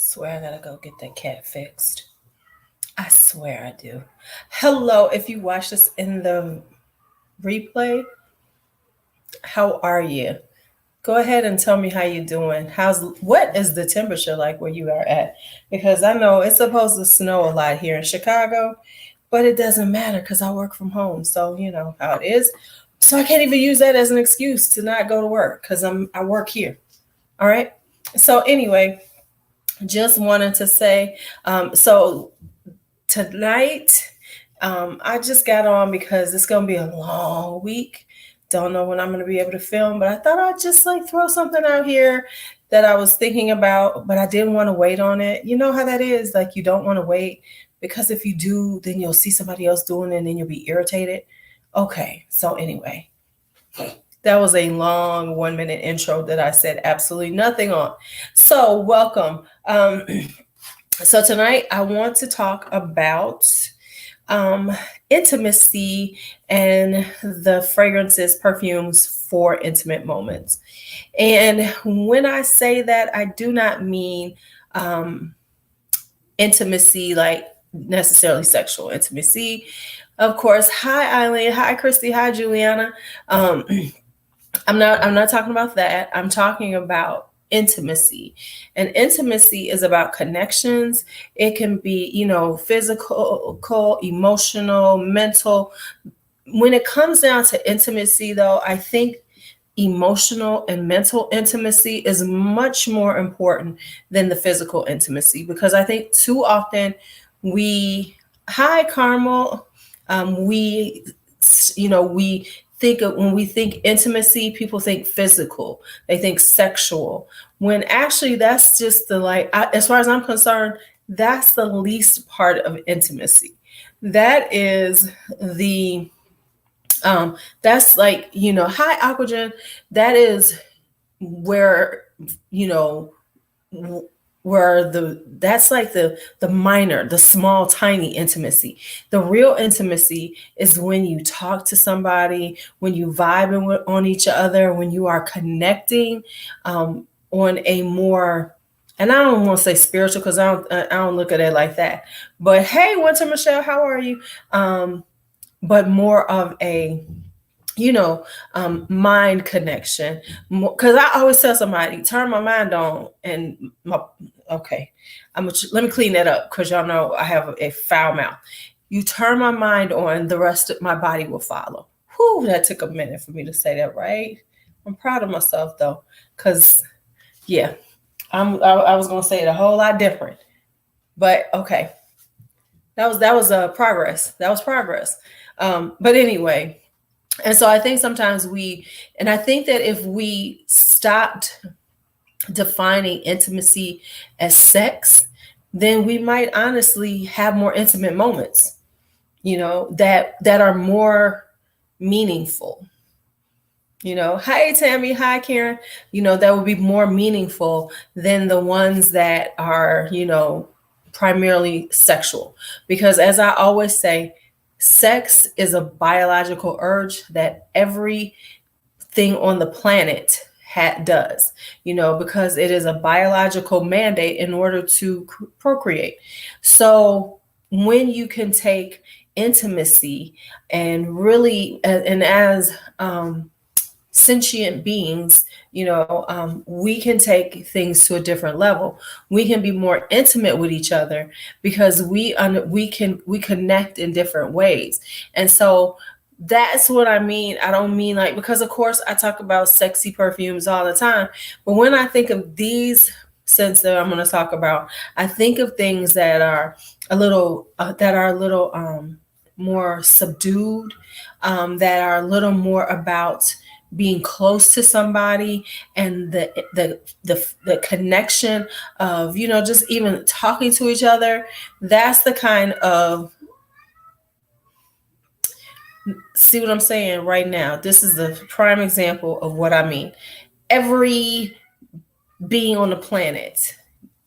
Swear I gotta go get that cat fixed. I swear I do. Hello, if you watch this in the replay, how are you? Go ahead and tell me how you doing. What is the temperature like where you are at? Because I know it's supposed to snow a lot here in Chicago, but it doesn't matter because I work from home. So you know how it is. So I can't even use that as an excuse to not go to work because I work here. All right. So anyway, just wanted to say, so tonight, I just got on because it's going to be a long week. Don't know when I'm going to be able to film, but I thought I'd just like throw something out here that I was thinking about, but I didn't want to wait on it. You know how that is? Like, you don't want to wait because if you do, then you'll see somebody else doing it and then you'll be irritated. Okay. So, anyway, that was a long 1 minute intro that I said absolutely nothing on. So, welcome. So tonight I want to talk about um, intimacy and the fragrances, perfumes for intimate moments. And when I say that, I do not mean um, intimacy like necessarily sexual intimacy. Of course, hi Eileen, hi Christy, hi Juliana. Um, I'm not talking about that. I'm talking about intimacy. And intimacy is about connections. It can be, physical, emotional, mental. When it comes down to intimacy though, I think emotional and mental intimacy is much more important than the physical intimacy because I think too often we hi Carmel we we think of when we think intimacy, people think physical, they think sexual, when actually that's just as far as I'm concerned, that's the least part of intimacy. That is the that's like, hi Aquagen, that is where, you know, where that's like the minor, the small tiny intimacy. The real intimacy is when you talk to somebody, when you vibe on each other, when you are connecting on a more, and I don't want to say spiritual because I don't look at it like that, but hey Winter Michelle, how are you? But more of a mind connection, because I always tell somebody turn my mind on and my okay, let me clean that up because y'all know I have a foul mouth. You turn my mind on, the rest of my body will follow. Whew, that took a minute for me to say that right. I'm proud of myself though, because yeah, I was gonna say it a whole lot different, but okay, that was progress. That was progress. But anyway, and so I think sometimes and I think that if we stopped defining intimacy as sex, then we might honestly have more intimate moments, that are more meaningful. Hi Tammy, hi Karen, that would be more meaningful than the ones that are, primarily sexual. Because as I always say, sex is a biological urge that everything on the planet does, because it is a biological mandate in order to procreate. So when you can take intimacy and really, and as sentient beings, we can take things to a different level. We can be more intimate with each other because we connect in different ways. And so that's what I mean. I don't mean like, because of course I talk about sexy perfumes all the time, but when I think of these scents that I'm going to talk about, I think of things that are a little more subdued, that are a little more about being close to somebody, and the connection of, just even talking to each other. That's the kind of, see what I'm saying right now? This is the prime example of what I mean. Every being on the planet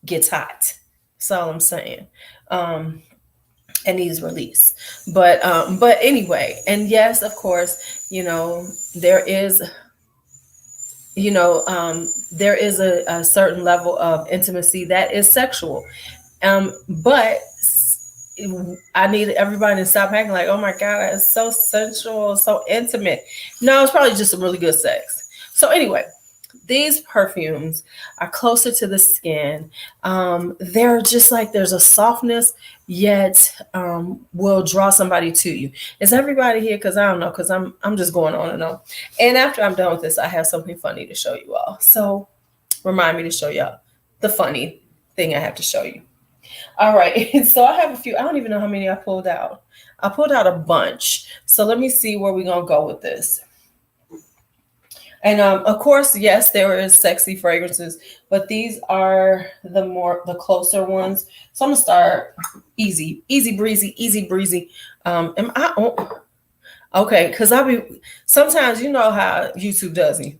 gets hot. That's all I'm saying. And needs release. But anyway, and yes, of course, there is there is a certain level of intimacy that is sexual. But I need everybody to stop acting like, oh my God, it's so sensual, so intimate. No, it's probably just some really good sex. So anyway, these perfumes are closer to the skin. They're just like there's a softness, yet will draw somebody to you. Is everybody here? Because I don't know. Because I'm just going on and on. And after I'm done with this, I have something funny to show you all. So remind me to show y'all the funny thing I have to show you. All right. So I have a few. I don't even know how many I pulled out. I pulled out a bunch. So let me see where we're gonna go with this. And of course, yes, there is sexy fragrances, but these are the closer ones. So I'm gonna start easy breezy. Am I on? Okay, because I'll be sometimes you know how YouTube does me.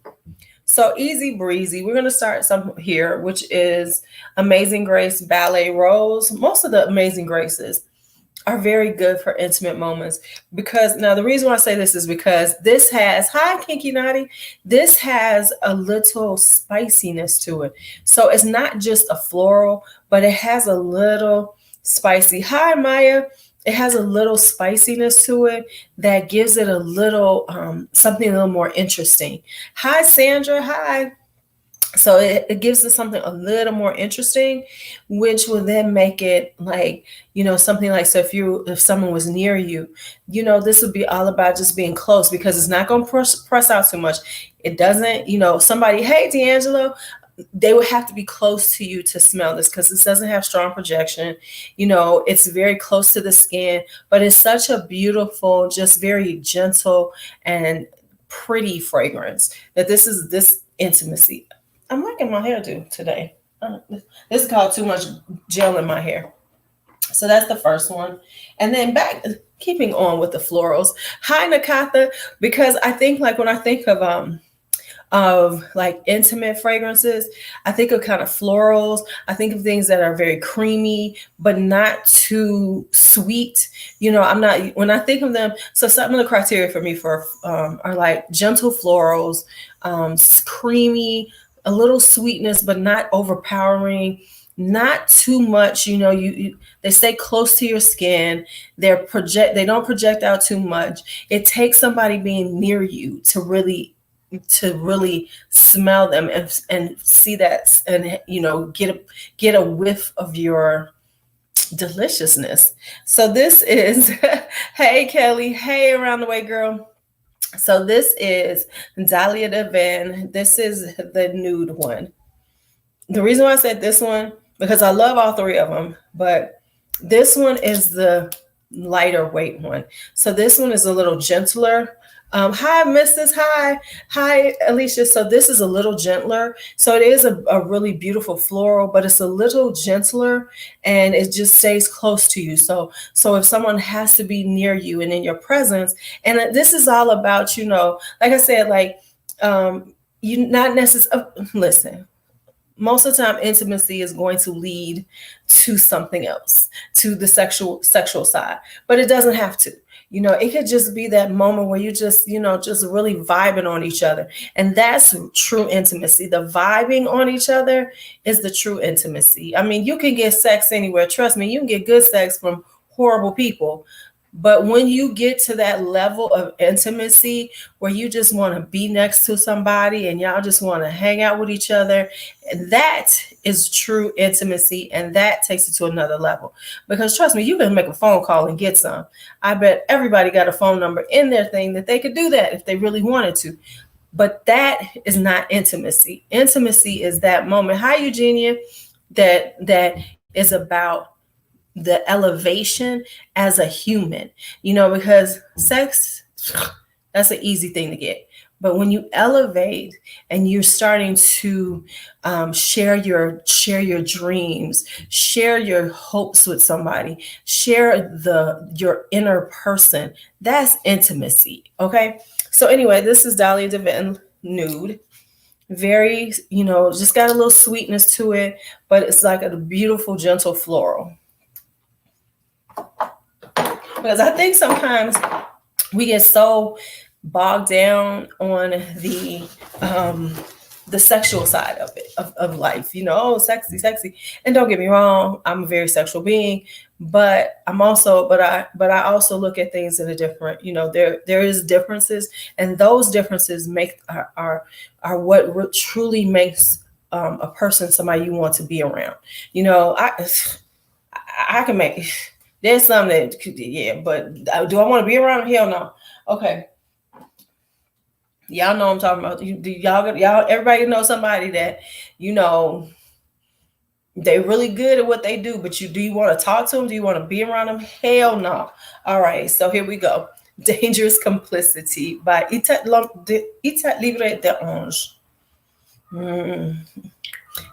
So easy breezy. We're gonna start some here, which is Amazing Grace Ballet Rose. Most of the Amazing Graces are very good for intimate moments because now the reason why I say this is because this has hi Kinky Naughty, this has a little spiciness to it. So it's not just a floral, but it has a little spicy. Hi Maya. It has a little spiciness to it that gives it a little something a little more interesting. Hi Sandra. Hi. So it gives us something a little more interesting, which will then make it like, something like, so if someone was near you, this would be all about just being close because it's not going to press out too much. It doesn't, somebody, hey, D'Angelo, they would have to be close to you to smell this because this doesn't have strong projection. It's very close to the skin, but it's such a beautiful, just very gentle and pretty fragrance that this intimacy. I'm liking my hairdo today. This is called too much gel in my hair. So that's the first one. And then keeping on with the florals. Hi, Nakatha, because I think like when I think of like intimate fragrances, I think of kind of florals. I think of things that are very creamy, but not too sweet. I'm not, when I think of them, so some of the criteria for me are like gentle florals, creamy, a little sweetness, but not overpowering, not too much. They stay close to your skin. They don't project out too much. It takes somebody being near you to really smell them and see that, and get a whiff of your deliciousness. So this is hey Kelly, hey around the way girl. So this is Dahlia Devin. This is the nude one. The reason why I said this one, because I love all three of them, but this one is the lighter weight one. So this one is a little gentler. Hi, Mrs. Hi, Alicia. So this is a little gentler. So it is a really beautiful floral, but it's a little gentler and it just stays close to you. So if someone has to be near you and in your presence, and this is all about, like I said, like you not necessarily listen. Most of the time, intimacy is going to lead to something else, to the sexual side, but it doesn't have to. It could just be that moment where you just really vibing on each other. And that's true intimacy. The vibing on each other is the true intimacy. I mean, you can get sex anywhere. Trust me, you can get good sex from horrible people. But when you get to that level of intimacy where you just want to be next to somebody and y'all just want to hang out with each other, that is true intimacy, and that takes it to another level. Because trust me, you can make a phone call and get some. I bet everybody got a phone number in their thing that they could do that if they really wanted to. But that is not intimacy. Intimacy is that moment. Hi, Eugenia. That is about the elevation as a human, because sex, that's an easy thing to get. But when you elevate and you're starting to share your dreams, share your hopes with somebody, share your inner person, that's intimacy. Okay. So anyway, this is Dahlia Devin Nude. Very, just got a little sweetness to it, but it's like a beautiful, gentle floral. Because I think sometimes we get so bogged down on the the sexual side of it, of life, oh, sexy, sexy. And don't get me wrong, I'm a very sexual being, but I also look at things in a different, there is differences, and those differences make are what truly makes a person somebody you want to be around. I can make, there's something that yeah, but do I want to be around? Hell no. Okay. Y'all know I'm talking about. Y'all, everybody know somebody that, you know, they really good at what they do, but do you want to talk to them? Do you want to be around them? Hell no. All right, so here we go. Dangerous Complicity by Itat Libre de Ange.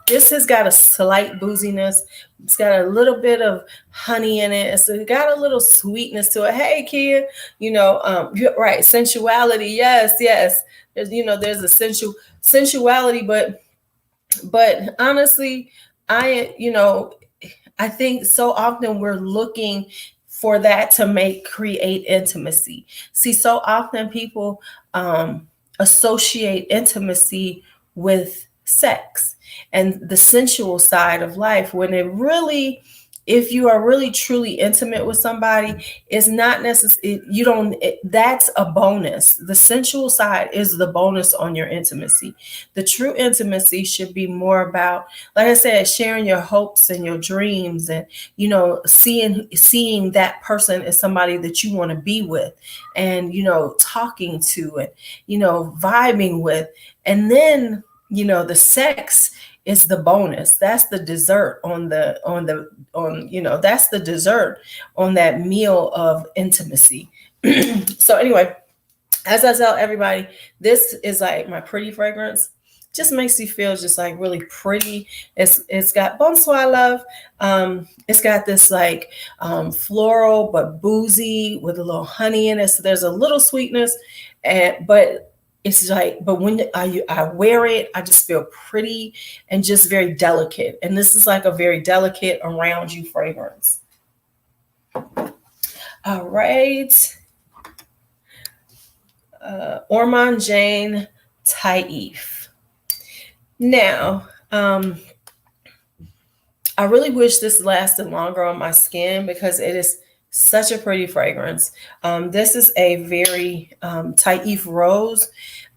This has got a slight booziness. It's got a little bit of honey in it. So it got a little sweetness to it. Hey, kid, right. Sensuality. Yes, yes. There's a sensuality, but honestly, I think so often we're looking for that to create intimacy. See, so often people associate intimacy with sex and the sensual side of life, when it really, if you are really truly intimate with somebody, it's not necessary. You don't, that's a bonus. The sensual side is the bonus on your intimacy. The true intimacy should be more about, like I said, sharing your hopes and your dreams, and seeing that person as somebody that you want to be with, and talking to, and vibing with. And then the sex is the bonus. That's the dessert that's the dessert on that meal of intimacy. So anyway, as I tell everybody, this is like my pretty fragrance. Just makes you feel just like really pretty. It's got bonsoir love. It's got this like floral but boozy with a little honey in it. So there's a little sweetness, but it's like, but when I wear it, I just feel pretty and just very delicate. And this is like a very delicate around you fragrance. All right. Ormond Jane Taif. Now, I really wish this lasted longer on my skin because it is such a pretty fragrance. This is a very Taif rose,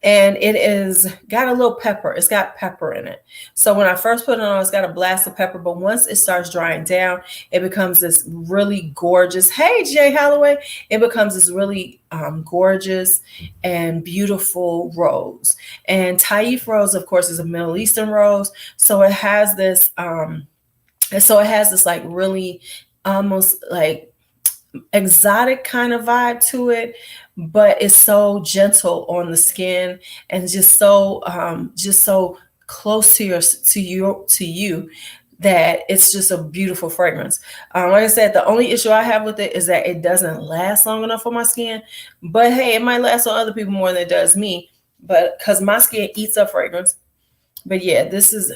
and it is got a little pepper. It's got pepper in it. So when I first put it on, it's got a blast of pepper, but once it starts drying down, it becomes this really gorgeous, hey, Jay Holloway, it becomes this really gorgeous and beautiful rose. And Taif rose, of course, is a Middle Eastern rose. So it has this, like really almost like exotic kind of vibe to it, but it's so gentle on the skin and just so close to you that it's just a beautiful fragrance. Like I said, the only issue I have with it is that it doesn't last long enough on my skin, but hey, it might last on other people more than it does me, but because my skin eats up fragrance. But yeah, this is,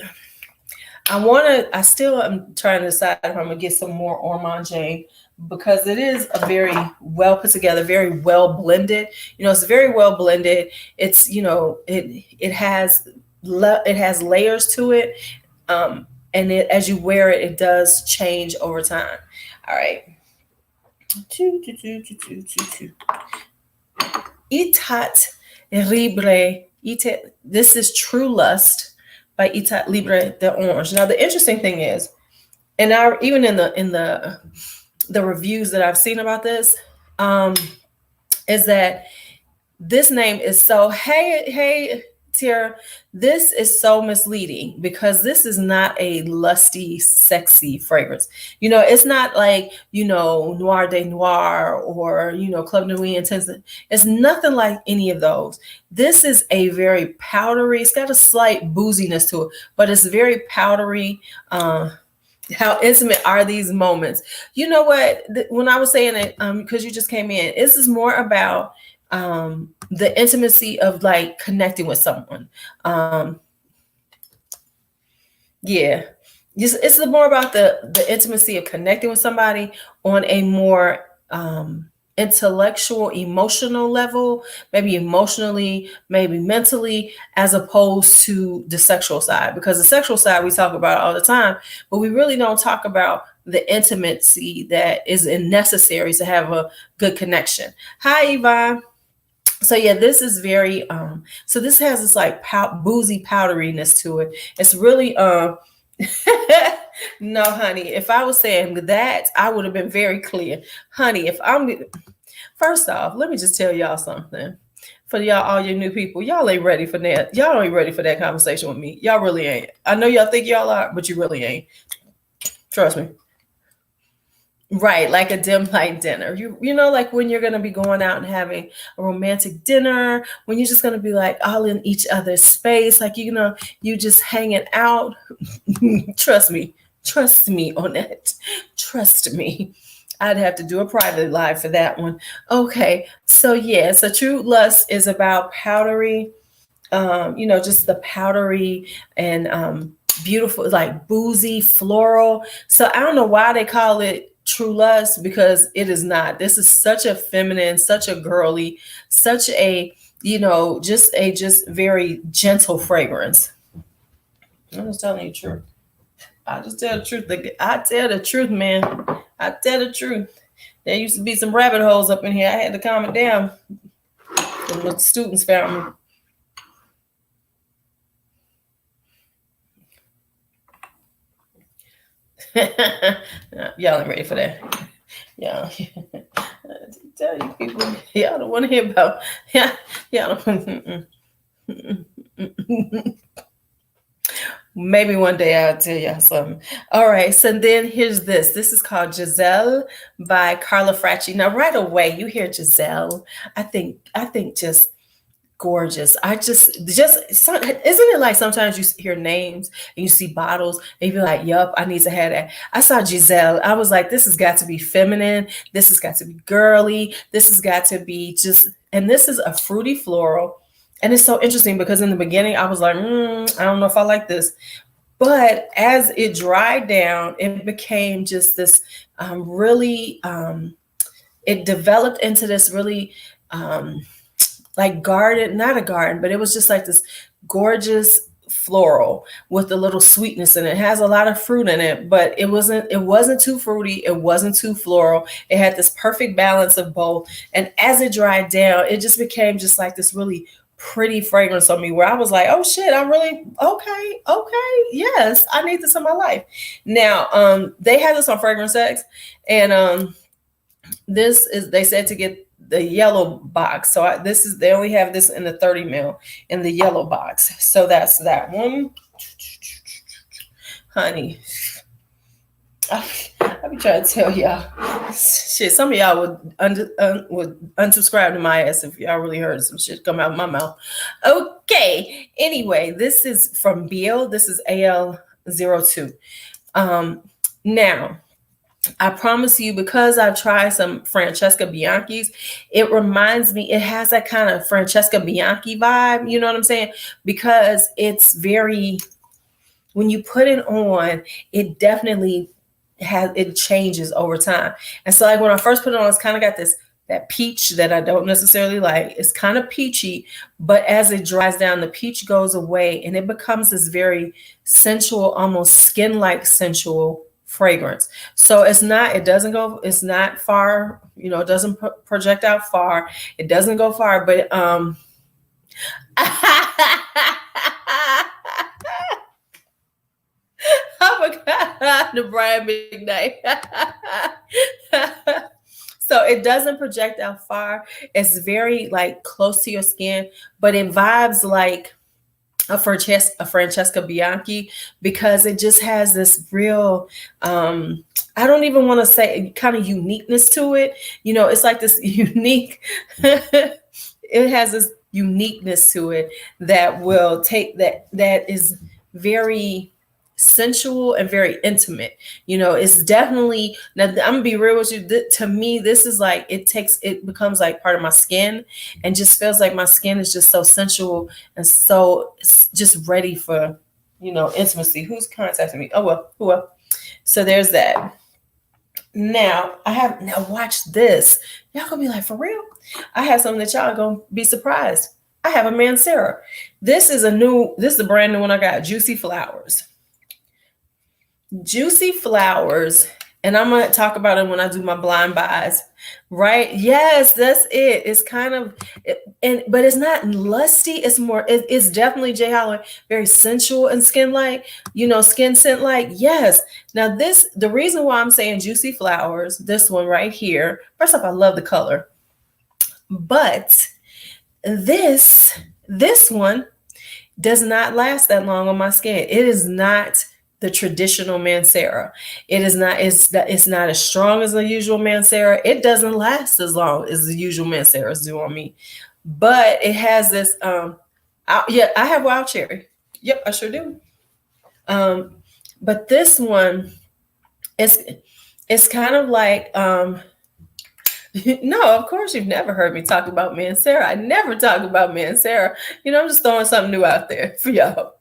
I still am trying to decide if I'm gonna get some more Ormond Jane, because it is a very well put together, very well blended. It's very well blended. It's, it has layers to it. And as you wear it, it does change over time. All right. Itat Libre. This is True Lust by Itat Libre de Ange. Now, the interesting thing is, and even in the reviews that I've seen about this, is that this name is so, hey, Tara, this is so misleading, because this is not a lusty, sexy fragrance. It's not like, Noir de Noir or, Club Nuit Intense. It's nothing like any of those. This is a very powdery, it's got a slight booziness to it, but it's very powdery. How intimate are these moments? You know what? When I was saying it, because you just came in, this is more about the intimacy of like connecting with someone. Yeah, it's more about the intimacy of connecting with somebody on a more intellectual, emotional level, maybe emotionally, maybe mentally, as opposed to the sexual side. Because the sexual side we talk about all the time, but we really don't talk about the intimacy that is necessary to have a good connection. Hi, Yvonne. So yeah, this is very so this has this like boozy powderiness to it. It's really no, honey, if I was saying that, I would have been very clear. Honey, if I'm first off, let me just tell y'all something. For y'all, all your new people, y'all ain't ready for that. Y'all ain't ready for that conversation with me. Y'all really ain't. I know y'all think y'all are, but you really ain't. Trust me. Right, like a dim light dinner. You know, like when you're gonna be going out and having a romantic dinner, when you're just gonna be like all in each other's space, like you know, you just hanging out. Trust me on that. Trust me. I'd have to do a private live for that one. Okay, so yeah, so True Lust is about powdery, you know, just the powdery and beautiful, like boozy, floral. So I don't know why they call it True Lust, because it is not. This is such a feminine, such a girly, such a, you know, just very gentle fragrance. I'm just telling you the truth. I just tell the truth. I tell the truth, man. I tell the truth. There used to be some rabbit holes up in here. I had to calm it down. The students found me. Y'all ain't ready for that. Y'all, tell you people, y'all don't want to hear about. Y'all don't. Maybe one day I'll tell y'all something. All right, so then here's this. This is called Giselle by Carla Fracci. Now, right away, you hear Giselle. I think just gorgeous. Isn't it like sometimes you hear names and you see bottles and you be like, yup, I need to have that. I saw Giselle. I was like, this has got to be feminine. This has got to be girly. This has got to be just, and this is a fruity floral. And it's so interesting because in the beginning I was like, I don't know if I like this. But as it dried down, it became just this really, it developed into this really like garden, not a garden, but it was just like this gorgeous floral with a little sweetness in it. It has a lot of fruit in it, but it wasn't too fruity, it wasn't too floral. It had this perfect balance of both. And as it dried down, it just became just like this really pretty fragrance on me where I was like, oh shit, I'm really okay, yes, I need this in my life. Now they had this on Fragrance X, and this is, they said to get the yellow box. So they only have this in the 30 mil in the yellow box. So that's that one. Honey, I be trying to tell y'all shit. Some of y'all would unsubscribe to my ass if y'all really heard some shit come out of my mouth. Okay. Anyway, this is from Biel. This is AL02. Now, I promise you, because I've tried some Francesca Bianchi's, it reminds me, it has that kind of Francesca Bianchi vibe, you know what I'm saying? Because it's very, when you put it on, it definitely it changes over time. And so like when I first put it on, it's kind of got that peach that I don't necessarily like. It's kind of peachy, but as it dries down, the peach goes away and it becomes this very sensual, almost skin-like sensual fragrance. So it's not far, you know, it doesn't project out far. It doesn't go far, but oh my God, the Brian McKnight. So it doesn't project out far. It's very like close to your skin, but it vibes like a Francesca Bianchi, because it just has this real, I don't even want to say kind of uniqueness to it. You know, it's like this unique, it has this uniqueness to it that will take that is very sensual and very intimate. You know, it's definitely, now I'm gonna be real with you, to me this is like, it becomes like part of my skin and just feels like my skin is just so sensual and so just ready for, you know, intimacy. Who's contacting me? Oh well. So there's that. Now I have now watch this. Y'all gonna be like, for real? I have something that y'all gonna be surprised. I have a Mancera. This is a brand new one I got. Juicy Flowers. Juicy Flowers. And I'm gonna talk about it when I do my blind buys. Right? Yes, that's it. It's kind of but it's not lusty. It's more it's definitely J Holler, very sensual and skin like, skin scent like. Yes. Now the reason why I'm saying Juicy Flowers, this one right here. First off, I love the color. But this one does not last that long on my skin. It is not the traditional Mancera. It is not. It's not as strong as the usual Mancera. It doesn't last as long as the usual Manceras do on me. But it has this. I have wild cherry. Yep, I sure do. But this one, it's kind of like no, of course you've never heard me talk about Mancera. I never talk about Mancera. I'm just throwing something new out there for y'all.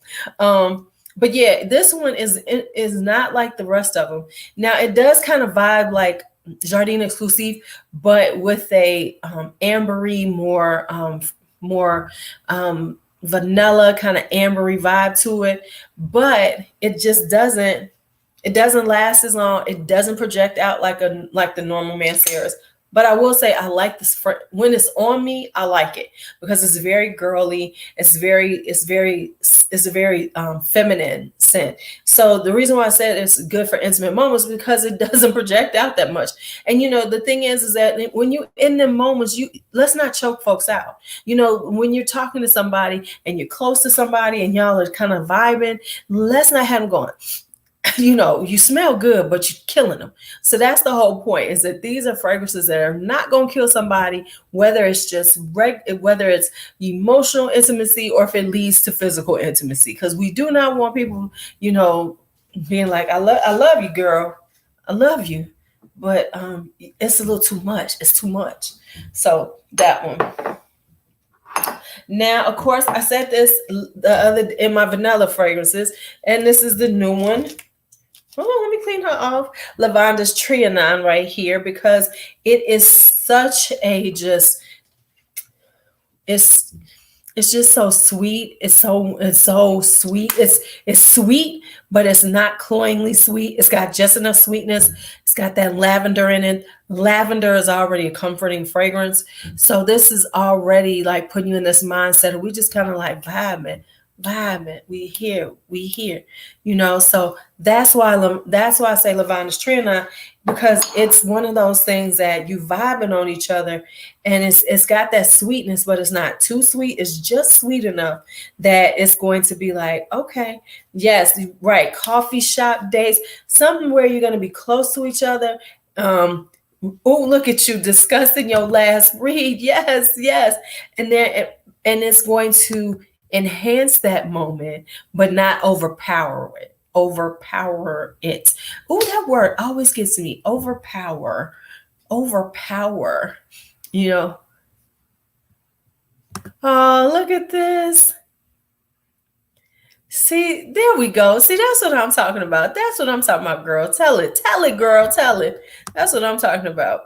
But yeah, this one is not like the rest of them. Now it does kind of vibe like Jardin Exclusive, but with a ambery, more vanilla kind of ambery vibe to it. But it doesn't last as long. It doesn't project out like the normal Manceras. But I will say I like this when it's on me. I like it because it's very girly. It's a very feminine scent. So the reason why I said it's good for intimate moments because it doesn't project out that much. And the thing is that when you in them moments, let's not choke folks out. When you're talking to somebody and you're close to somebody and y'all are kind of vibing, let's not have them going. You smell good, but you're killing them. So that's the whole point, is that these are fragrances that are not going to kill somebody, whether it's whether it's emotional intimacy or if it leads to physical intimacy. Because we do not want people, being like, I love you, girl. I love you. But it's a little too much. It's too much. So that one. Now, of course, I said this the other in my vanilla fragrances, and this is the new one. Oh, let me clean her off. Lavanda's Trianon right here, because it is such a it's just so sweet. It's so sweet. It's sweet, but it's not cloyingly sweet. It's got just enough sweetness. It's got that lavender in it. Lavender is already a comforting fragrance. So this is already like putting you in this mindset of we just kind of like vibing. We here. So that's why I say Lavanda's Trianon, because it's one of those things that you vibing on each other, and it's got that sweetness, but it's not too sweet. It's just sweet enough that it's going to be like, okay, yes, right, coffee shop dates, something where you're going to be close to each other. Oh, look at you discussing your last read. Yes, and it's going to enhance that moment, but not overpower it. Oh, that word always gets me. Overpower. Oh, look at this. See, there we go. See, that's what I'm talking about. Girl. Tell it, girl. Tell it. That's what I'm talking about.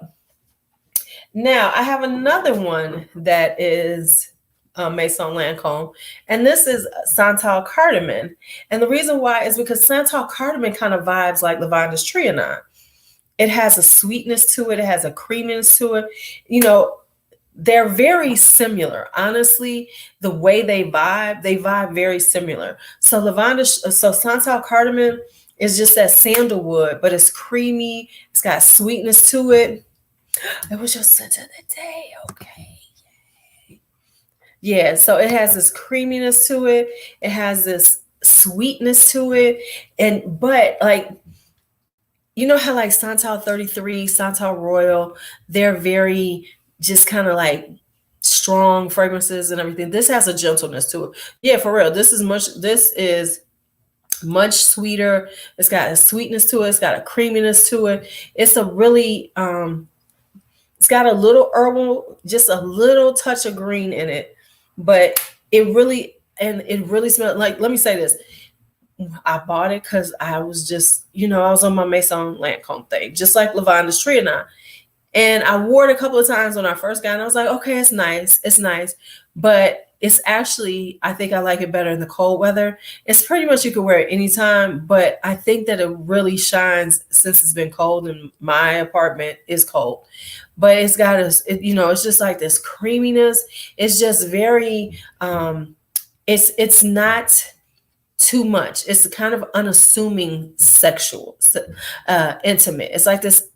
Now, I have another one that is Maison Lancôme, and this is Santal Cardamom. And the reason why is because Santal Cardamom kind of vibes like Lavanda's Trianon. It has a sweetness to it. It has a creaminess to it. They're very similar. Honestly, the way they vibe very similar. So Santal Cardamom is just that sandalwood, but it's creamy. It's got sweetness to it. It was your scent of the day. Okay. Yeah, so it has this creaminess to it. It has this sweetness to it. But like, how like Santal 33, Santal Royal, they're very just kind of like strong fragrances and everything. This has a gentleness to it. Yeah, for real. This is much sweeter. It's got a sweetness to it. It's got a creaminess to it. It's a really it's got a little herbal, just a little touch of green in it. But it really smells like, let me say this. I bought it because I was just, I was on my Maison Lancome thing, just like Lavanda's Tree and I wore it a couple of times when I first got it. And I was like, okay, it's nice. It's nice. But it's actually, I think I like it better in the cold weather. It's pretty much you can wear it anytime. But I think that it really shines since it's been cold and my apartment is cold. But it's got it's just like this creaminess. It's just very, it's not too much. It's kind of unassuming sexual, intimate. It's like this,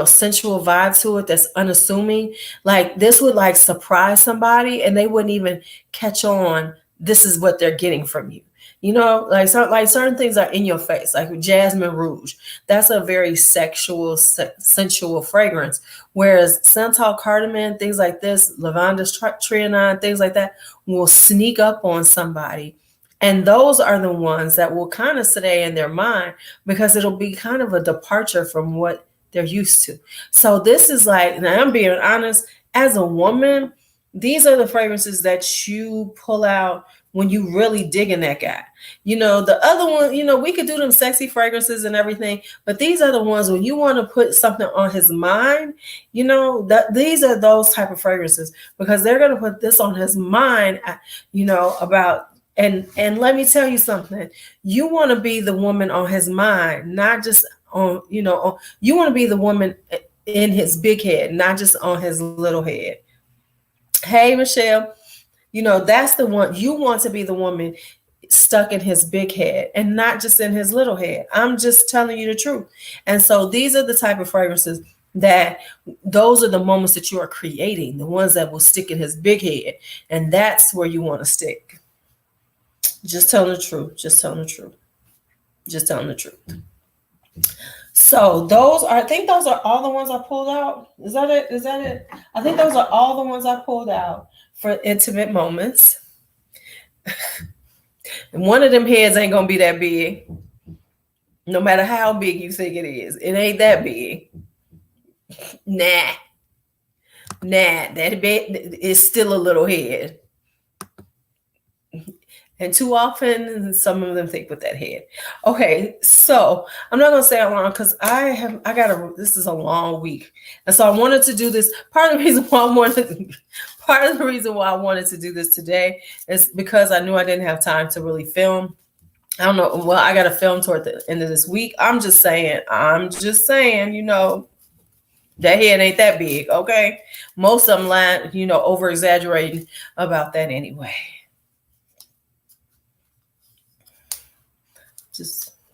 sensual vibe to it that's unassuming. Like this would like surprise somebody and they wouldn't even catch on this is what they're getting from you. Like certain things are in your face, like jasmine rouge. That's a very sexual, sensual fragrance. Whereas santal cardamom, things like this, lavanda's trianon, things like that, will sneak up on somebody. And those are the ones that will kind of stay in their mind because it'll be kind of a departure from what they're used to. So this is like, now I'm being honest, as a woman, these are the fragrances that you pull out when you really dig in that guy. The other one, we could do them sexy fragrances and everything, but these are the ones when you want to put something on his mind, that these are those type of fragrances because they're going to put this on his mind, about. And let me tell you something. You want to be the woman on his mind, not just on, you want to be the woman in his big head, not just on his little head. Hey, Michelle, that's the one. You want to be the woman stuck in his big head and not just in his little head. I'm just telling you the truth. And so these are the type of fragrances that those are the moments that you are creating, the ones that will stick in his big head. And that's where you want to stick. Just telling the truth. Just telling the truth. Just telling the truth. So I think those are all the ones I pulled out. Is that it? Is that it? I think those are all the ones I pulled out for intimate moments. And one of them heads ain't gonna be that big. No matter how big you think it is. It ain't that big. Nah. That bed is still a little head. And too often, some of them think with that head. Okay, so I'm not gonna say how long because this is a long week. And so I wanted to do this. Part of the reason why I wanted to do this today is because I knew I didn't have time to really film. I don't know. Well, I got to film toward the end of this week. I'm just saying, that head ain't that big, okay? Most of them lie, over exaggerating about that anyway.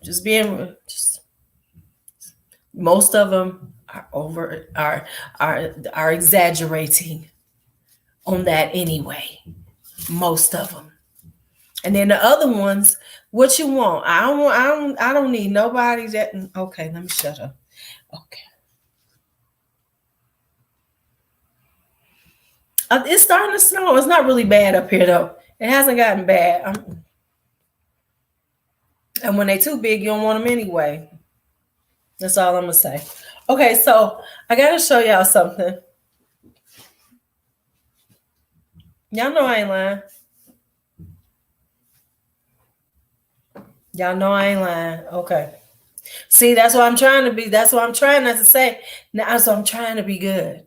Just being most of them are exaggerating on that anyway. Most of them. And then the other ones, what you want? I don't need nobody that. Okay, let me shut up. Okay. It's starting to snow. It's not really bad up here though. It hasn't gotten bad. And when they too big, you don't want them anyway. That's all I'm gonna say. Okay, so I gotta show y'all something. Y'all know I ain't lying. Y'all know I ain't lying. Okay. See, that's what I'm trying to be. That's what I'm trying not to say. Now, so I'm trying to be good.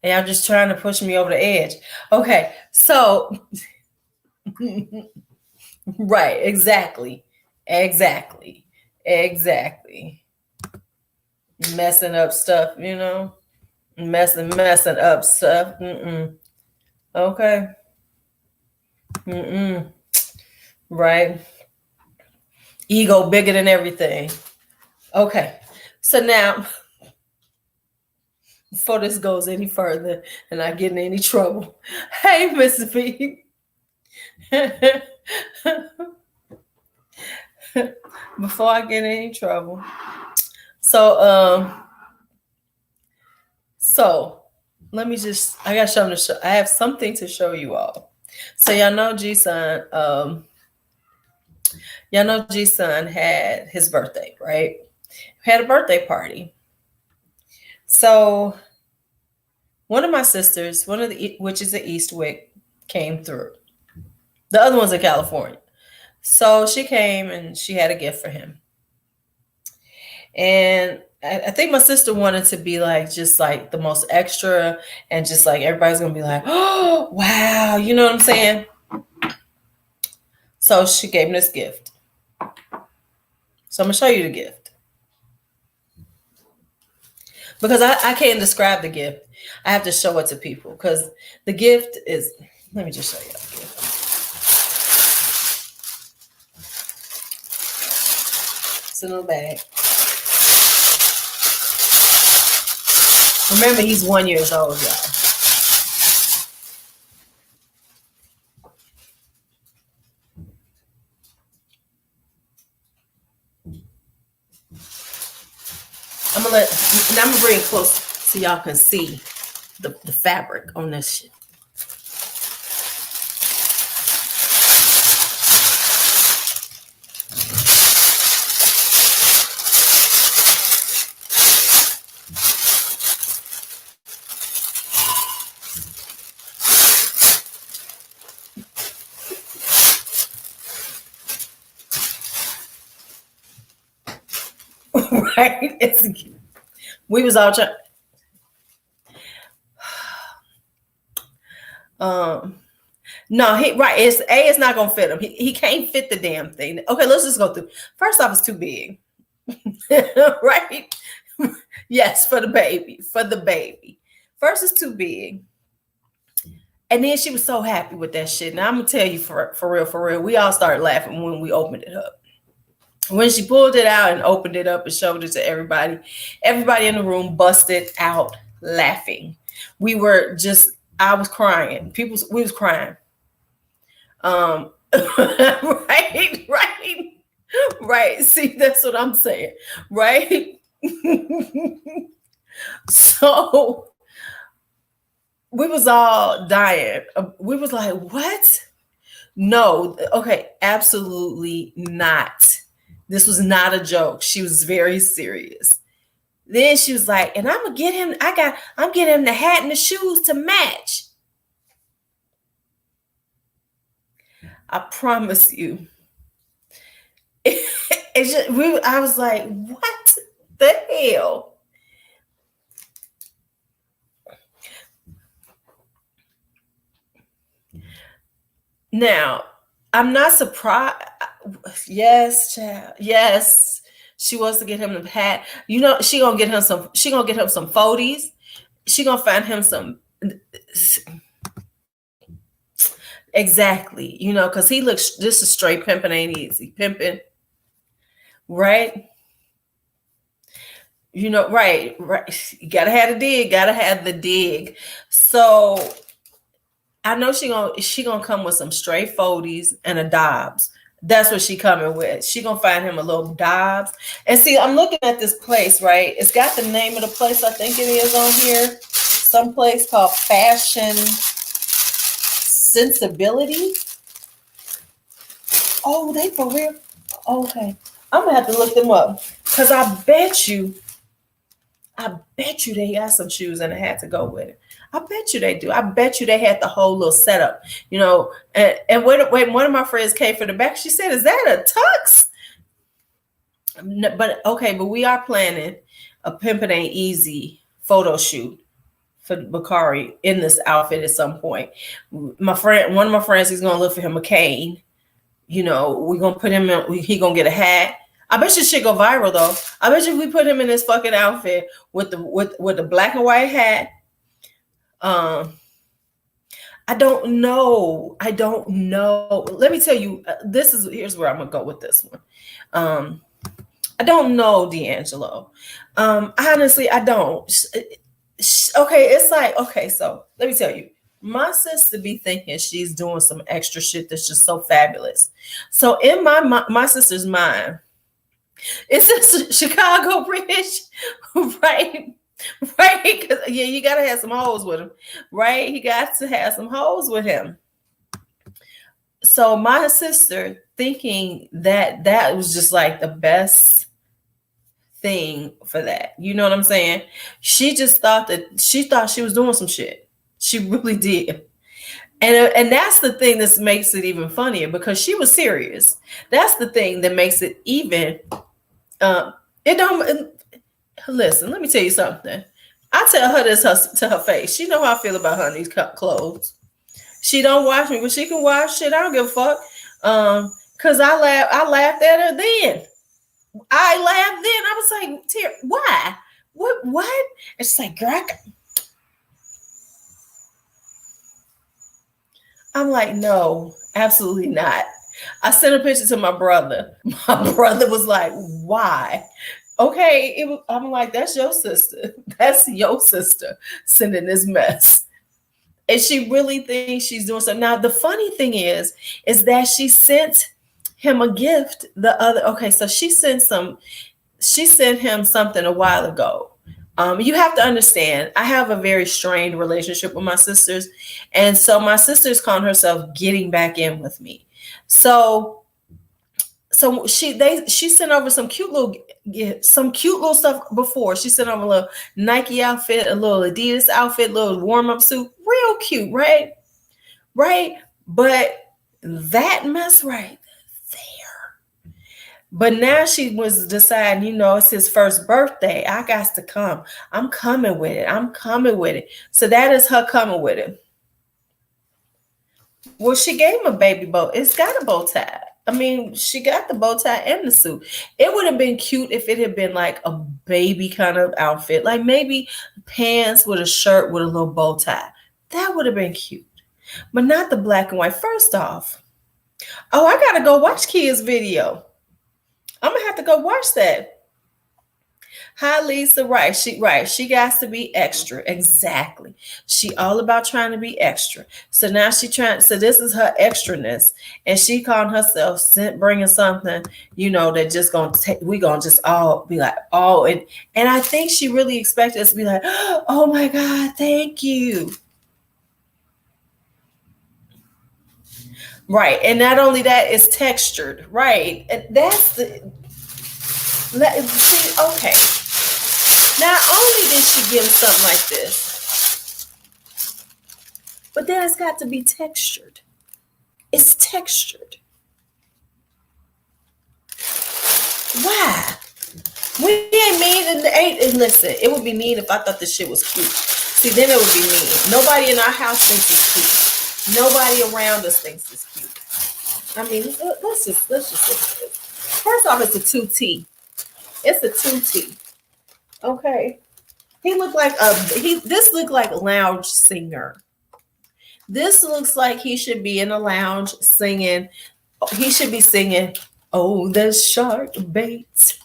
And y'all just trying to push me over the edge. Okay, so right, exactly. Messing up stuff, messing up stuff. Okay. Right. Ego bigger than everything. Okay. So now, before this goes any further and I get in any trouble, hey, Mrs. B. Before I get in any trouble. So let me I got something to show. I have something to show you all. So y'all know G-Son, had his birthday, right? Had a birthday party. So one of my sisters, which is at Eastwick, came through. The other one's in California. So she came and she had a gift for him. And I think my sister wanted to be like just like the most extra and just like everybody's gonna be like, oh wow, you know what I'm saying? So she gave him this gift. So I'm gonna show you the gift. Because I can't describe the gift. I have to show it to people because the gift is, let me just show you the gift. It's in a little bag. Remember, he's 1 year old, y'all. I'm gonna bring it close so y'all can see the fabric on this shit. Right? We was all trying. Um, no, it's not gonna fit him. He can't fit the damn thing. Okay, let's just go through. First off, it's too big. Right? Yes, for the baby. For the baby. First, it's too big. And then she was so happy with that shit. Now I'm gonna tell you for real. We all started laughing when we opened it up. When she pulled it out and opened it up and showed it to everybody in the room busted out laughing. I was crying. We was crying. Right. See, that's what I'm saying, right? So we was all dying. We was like, what? No, okay, absolutely not. This was not a joke. She was very serious. Then she was like, and I'm getting him the hat and the shoes to match. I promise you. I was like, what the hell? Now, I'm not surprised. Yes, child. Yes. She wants to get him the hat. You know, she gonna get him some 40s. She gonna find him some exactly, you know, because he looks, this is straight pimping, ain't easy. Pimping, right? You know, right. You gotta have the dig. So I know she gonna come with some straight 40s and a Dobbs. That's what she coming with. She gonna find him a little Dobbs. And see, I'm looking at this place, right? It's got the name of the place, I think it is on here. Some place called Fashion Sensibility. Oh, they for real? Okay. I'm gonna have to look them up. Cause I bet you they got some shoes and a hat to go with it. I bet you they do. I bet you they had the whole little setup, you know. And when one of my friends came for the back, she said, "Is that a tux?" No, but we are planning a Pimp It Ain't Easy photo shoot for Bakari in this outfit at some point. One of my friends, he's gonna look for him a cane. You know, we're gonna put him in. He gonna get a hat. I bet you shit go viral though. I bet you if we put him in this fucking outfit with the black and white hat. I don't know. Let me tell you, here's where I'm gonna go with this one. I don't know, D'Angelo. Honestly, I don't. Okay, it's like, okay, so let me tell you. My sister be thinking she's doing some extra shit that's just so fabulous. So in my sister's mind, it's just Chicago Bridge, right? Right? Because yeah, you gotta have some hoes with him, right? He got to have some hoes with him. So my sister thinking that was just like the best thing for that. You know what I'm saying? She just thought she was doing some shit. She really did. And that's the thing that makes it even funnier because she was serious. That's the thing that makes it even. It don't listen. Let me tell you something. I tell her this to her face. She know how I feel about her in these clothes. She don't watch me, but she can watch shit. I don't give a fuck. Cause I laughed at her then. I laughed then. I was like, Tear, why? What? And she's like, girl, I'm like, no, absolutely not. I sent a picture to my brother. My brother was like, why? Okay, I'm like, that's your sister. That's your sister sending this mess. And she really thinks she's doing something. Now, the funny thing is that she sent him a gift the other. Okay, so she sent him something a while ago. You have to understand, I have a very strained relationship with my sisters. And so my sister's calling herself getting back in with me. So she sent over some cute little stuff before. She sent over a little Nike outfit, a little Adidas outfit, a little warm-up suit. Real cute, right? Right? But that mess right there. But now she was deciding, it's his first birthday. I got to come. I'm coming with it. I'm coming with it. So that is her coming with it. Well, she gave him a baby bow. It's got a bow tie. I mean, she got the bow tie and the suit. It would have been cute if it had been like a baby kind of outfit, like maybe pants with a shirt with a little bow tie. That would have been cute, but not the black and white. First off, oh, I gotta go watch Kia's video. I'm gonna have to go watch that. Hi, Lisa. Right. She got to be extra. Exactly. She all about trying to be extra. So now so this is her extraness. And she calling herself bringing something, that just going to take, we going to just all be like, oh, and I think she really expected us to be like, oh my God, thank you. Right. And not only that, it's textured. Right. And that's see, okay. Not only did she give him something like this, but then it's got to be textured. It's textured. Why? We ain't mean and listen, it would be mean if I thought this shit was cute. See, then it would be mean. Nobody in our house thinks it's cute. Nobody around us thinks it's cute. I mean, let's just look at this. First off, it's a 2T. It's a 2T. Okay. He looked like this looked like a lounge singer. This looks like he should be in a lounge singing. He should be singing, oh, there's shark bait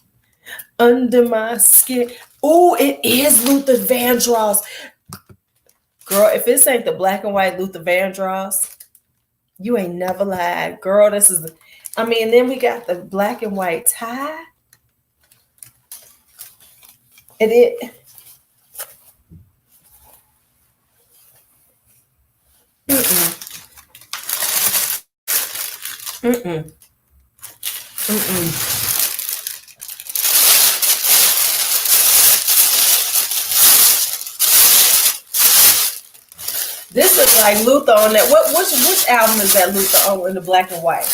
under my skin. Oh, it is Luther Vandross. Girl, if this ain't the black and white Luther Vandross, you ain't never lied. Girl, this is then we got the black and white tie. And it This is like Luther on that. Which album is that Luther on in the black and white?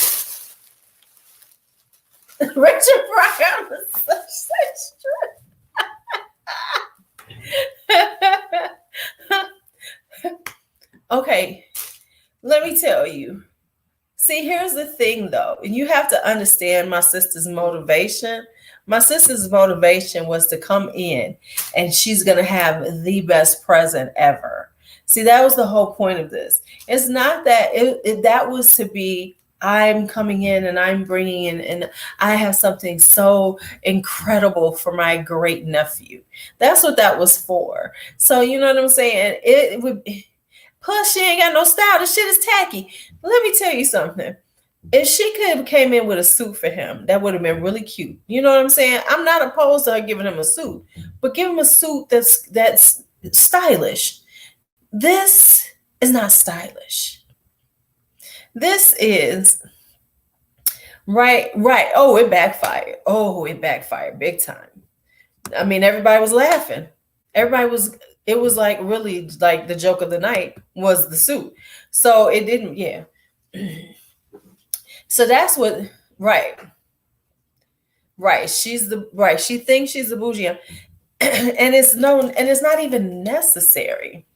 Richard Brown is such Okay, let me tell you. See, here's the thing though. You have to understand my sister's motivation. My sister's motivation was to come in and she's going to have the best present ever. See, that was the whole point of this. It's not that that was to be, I'm coming in and I'm bringing in, and I have something so incredible for my great nephew. That's what that was for. So, you know what I'm saying? It would, plus she ain't got no style. The shit is tacky. Let me tell you something. If she could have came in with a suit for him, that would have been really cute. You know what I'm saying? I'm not opposed to her giving him a suit, but give him a suit that's stylish. This is not stylish. This is right. Oh, it backfired. Oh, it backfired big time. I mean, everybody was laughing. Everybody was It was like really like the joke of the night was the suit. So it didn't, yeah. So that's what, right, right. She's the right. She thinks she's the bougie, and it's known, and it's not even necessary.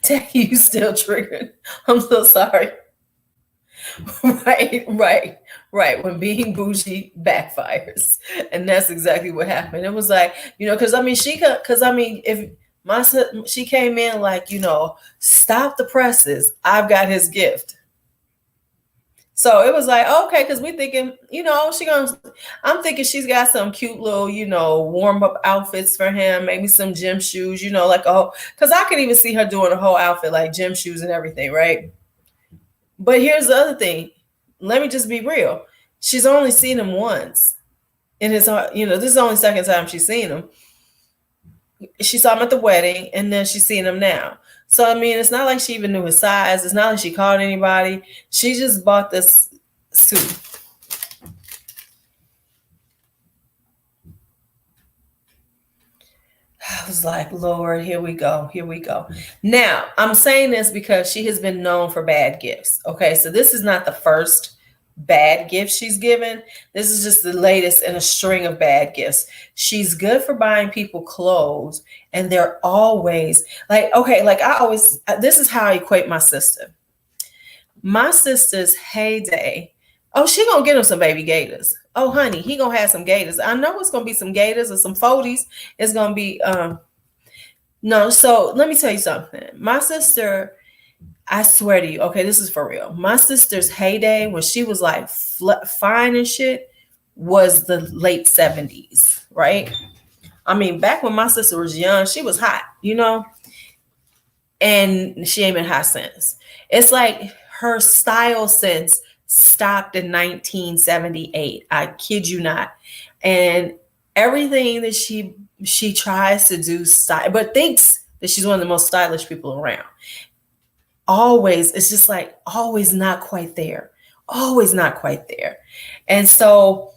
Tell you still triggered. I'm so sorry. Right, right, right. When being bougie backfires, and that's exactly what happened. It was like, because I mean, because I mean, if she came in like, stop the presses. I've got his gift. So it was like, okay, because we thinking, I'm thinking she's got some cute little, warm up outfits for him, maybe some gym shoes, like, oh, because I could even see her doing a whole outfit like gym shoes and everything, right? But here's the other thing. Let me just be real. She's only seen him once. And it's, this is the only second time she's seen him. She saw him at the wedding, and then she's seen him now. So, I mean, it's not like she even knew his size. It's not like she called anybody. She just bought this suit. I was like, Lord, here we go. Here we go. Now, I'm saying this because she has been known for bad gifts. Okay, so this is not the first bad gift she's given. This is just the latest in a string of bad gifts. She's good for buying people clothes, and they're always like, okay, like I always, this is how I equate my sister. My sister's heyday. Oh, she gonna get him some baby gators. Oh, honey, he gonna have some gators. I know it's gonna be some gators or some foaties. It's gonna be no. So let me tell you something. My sister, I swear to you, okay, this is for real. My sister's heyday when she was like fine and shit was the late 70s, right? I mean, back when my sister was young, she was hot, and she ain't been hot since. It's like her style sense stopped in 1978. I kid you not. And everything that she tries to do style, but thinks that she's one of the most stylish people around. Always, it's just like always not quite there. Always not quite there. And so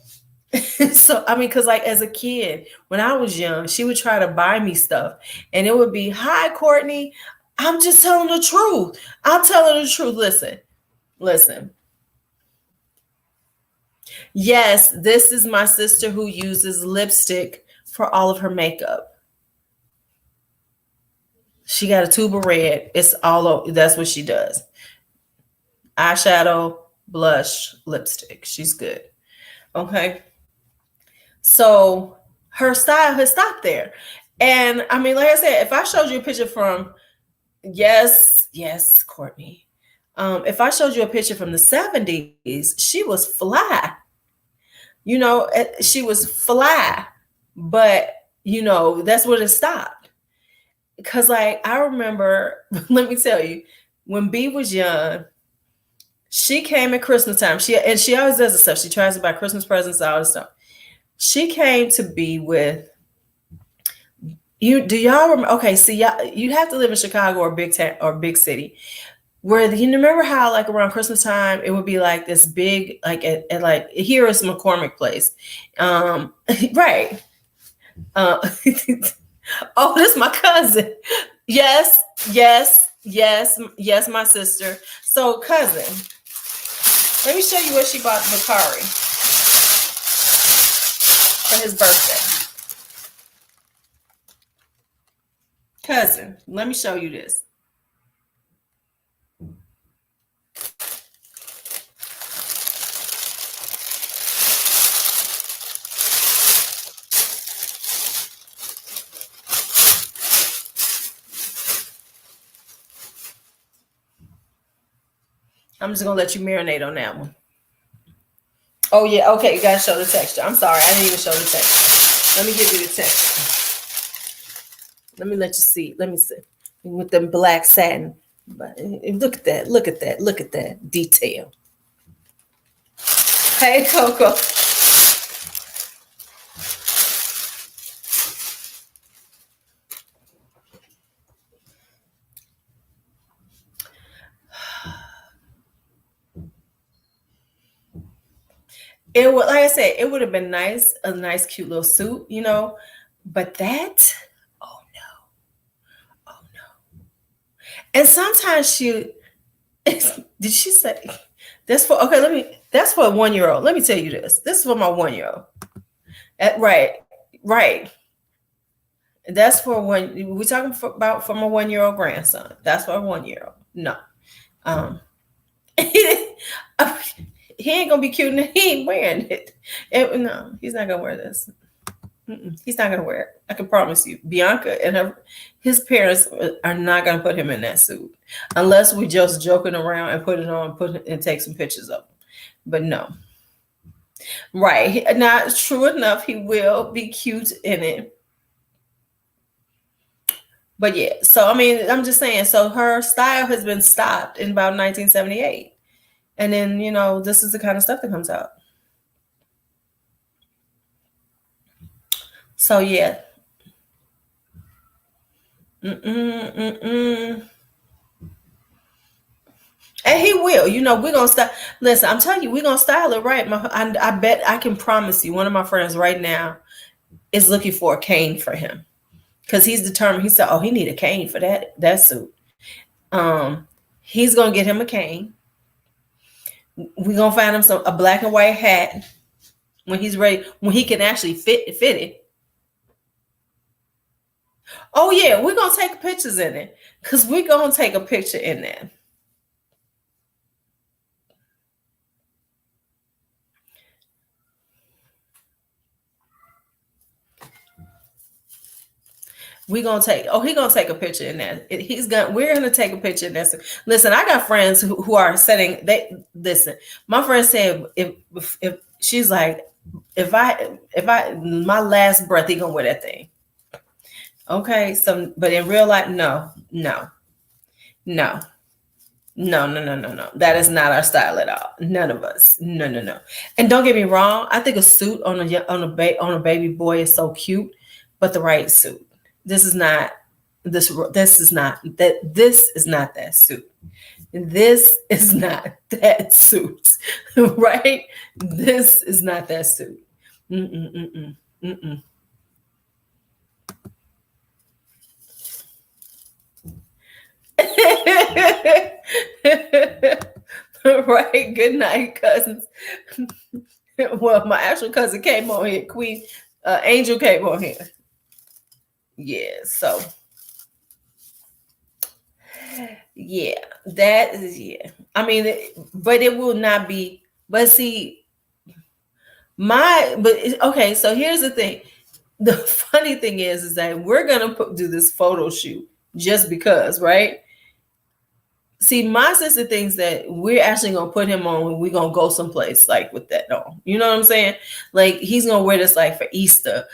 so I mean, because like as a kid, when I was young, she would try to buy me stuff, and it would be, "Hi, Courtney, I'm just telling the truth. I'm telling the truth. Listen, listen. Yes, this is my sister who uses lipstick for all of her makeup. She got a tube of red. It's all over. That's what she does. Eyeshadow, blush, lipstick. She's good. Okay. So her style has stopped there. And I mean, like I said, if I showed you a picture from, yes, yes, Courtney. If I showed you a picture from the 70s, she was fly. She was fly. But, that's where it stopped. Because, like, I remember, let me tell you, when B was young, she came at Christmas time. She always does this stuff. She tries to buy Christmas presents, all this stuff. She came to be with you. Do y'all remember? Okay, see, y'all, you have to live in Chicago or big town or big city. Where you remember how like around Christmas time it would be like this big like at like here is McCormick Place, right? Uh, oh, this is my cousin. Yes, yes, yes, yes, my sister. So cousin, let me show you what she bought Bakari for his birthday. Cousin, let me show you this. I'm just gonna let you marinate on that one. Oh yeah, okay, you gotta show the texture. I'm sorry, I didn't even show the texture. Let me give you the texture. Let me let you see. Let me see. With the black satin. But look at that, look at that, look at that detail. Hey Coco. It would, like I said, it would have been nice, a nice cute little suit, but that And sometimes she did she say that's for okay, let me that's for a 1 year old. Let me tell you this. This is for my 1 year old. Right, right. That's for one we're talking about for my 1 year old grandson. That's for a 1 year old. No. Um he ain't gonna be cute and he ain't wearing it. No, he's not gonna wear this. He's not gonna wear it. I can promise you. Bianca and his parents are not gonna put him in that suit unless we just joking around and put it on, and take some pictures of him. But no, right? Not true enough. He will be cute in it. But yeah, so I mean, I'm just saying. So her style has been stopped in about 1978, and then this is the kind of stuff that comes out. So yeah. Mm-mm, mm-mm. And he will. We're gonna style. Listen, I'm telling you, we're gonna style it right. I bet I can promise you, one of my friends right now is looking for a cane for him because he's determined. He said, "Oh, he need a cane for that suit." Um, he's gonna get him a cane. We're gonna find him a black and white hat when he's ready, when he can actually fit it. Oh yeah, we're gonna take pictures in it because we're gonna take a picture in there. We gonna take. Oh, he gonna take a picture in that. We're gonna take a picture in that. Listen, I got friends who are setting. They listen. My friend said if she's like if I my last breath, he gonna wear that thing. Okay, so but in real life, no, no, no. No, no, no, no, no. That is not our style at all. None of us. No, no, no. And don't get me wrong. I think a suit on a baby boy is so cute, but the right suit. This is not this is not that this is not that suit. This is not that suit. Right? This is not that suit. Mm-mm, mm-mm, mm-mm. Right. Good night, cousins. Well, my actual cousin came on here. Queen Angel came on here. Yeah. So yeah, that is yeah. I mean, but it will not be. But see, okay. So here's the thing. The funny thing is that we're gonna do this photo shoot just because, right? See, my sister thinks that we're actually gonna put him on when we're gonna go someplace like with that on. You know what I'm saying? Like he's gonna wear this like for Easter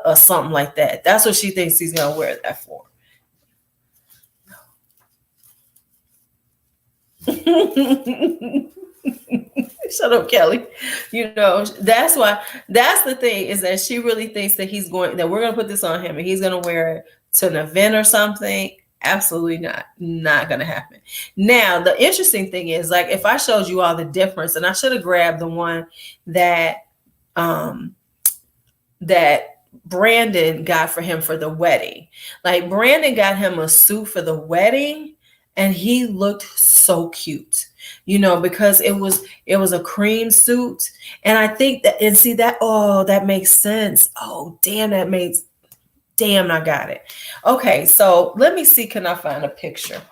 or something like that. That's what she thinks he's gonna wear that for. Shut up, Kelly. That's why. That's the thing is that she really thinks that we're gonna put this on him and he's gonna wear it to an event or something. Absolutely not gonna happen. Now the interesting thing is, like, if I showed you all the difference, and I should have grabbed the one that um that Brandon got for him for the wedding. Like Brandon got him a suit for the wedding and he looked so cute. Because it was a cream suit. And I think that and see that that makes sense. Oh, damn, I got it. Okay, so let me see, can I find a picture?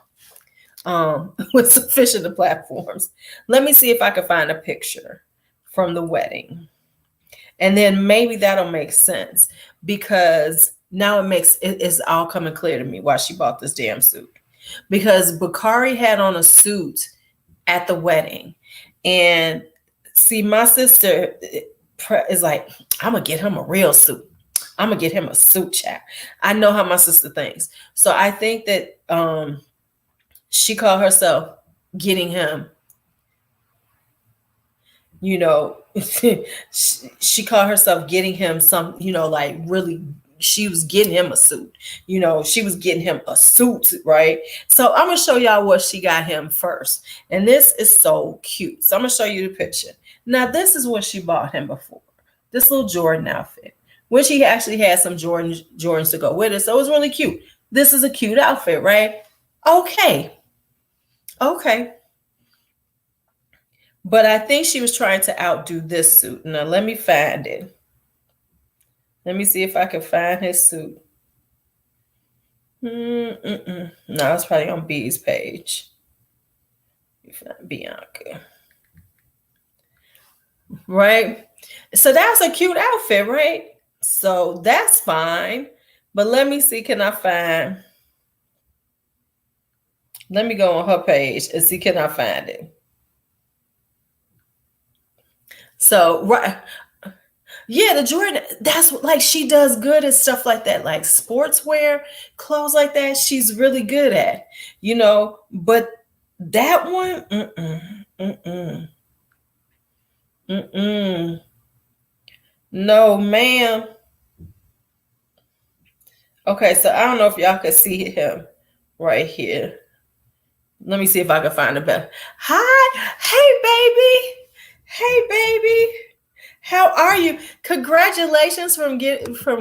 With sufficient platforms. Let me see if I can find a picture from the wedding. And then maybe that'll make sense because now it's all coming clear to me why she bought this damn suit. Because Bakari had on a suit at the wedding. And see, my sister is like, I'm gonna get him a real suit. I'm gonna get him a suit, chat. I know how my sister thinks. So I think that she called herself getting him, she called herself getting him some, like really, she was getting him a suit. She was getting him a suit, right? So I'm gonna show y'all what she got him first. And this is so cute. So I'm gonna show you the picture. Now, this is what she bought him before. This little Jordan outfit, which he actually had some Jordans to go with it. So it was really cute. This is a cute outfit, right? Okay. Okay. But I think she was trying to outdo this suit. Now let me find it. Let me see if I can find his suit. No, it's probably on B's page. You find Bianca. Right? So that's a cute outfit, right? So that's fine. But let me see, can I find, let me go on her page and see, can I find it? So, right. Yeah, the Jordan, that's like she does good at stuff like that, like sportswear, clothes like that. She's really good at, but that one, mm-mm, mm-mm. No, ma'am. Okay, so I don't know if y'all can see him right here. Let me see if I can find a better. Hi, hey baby, how are you? Congratulations from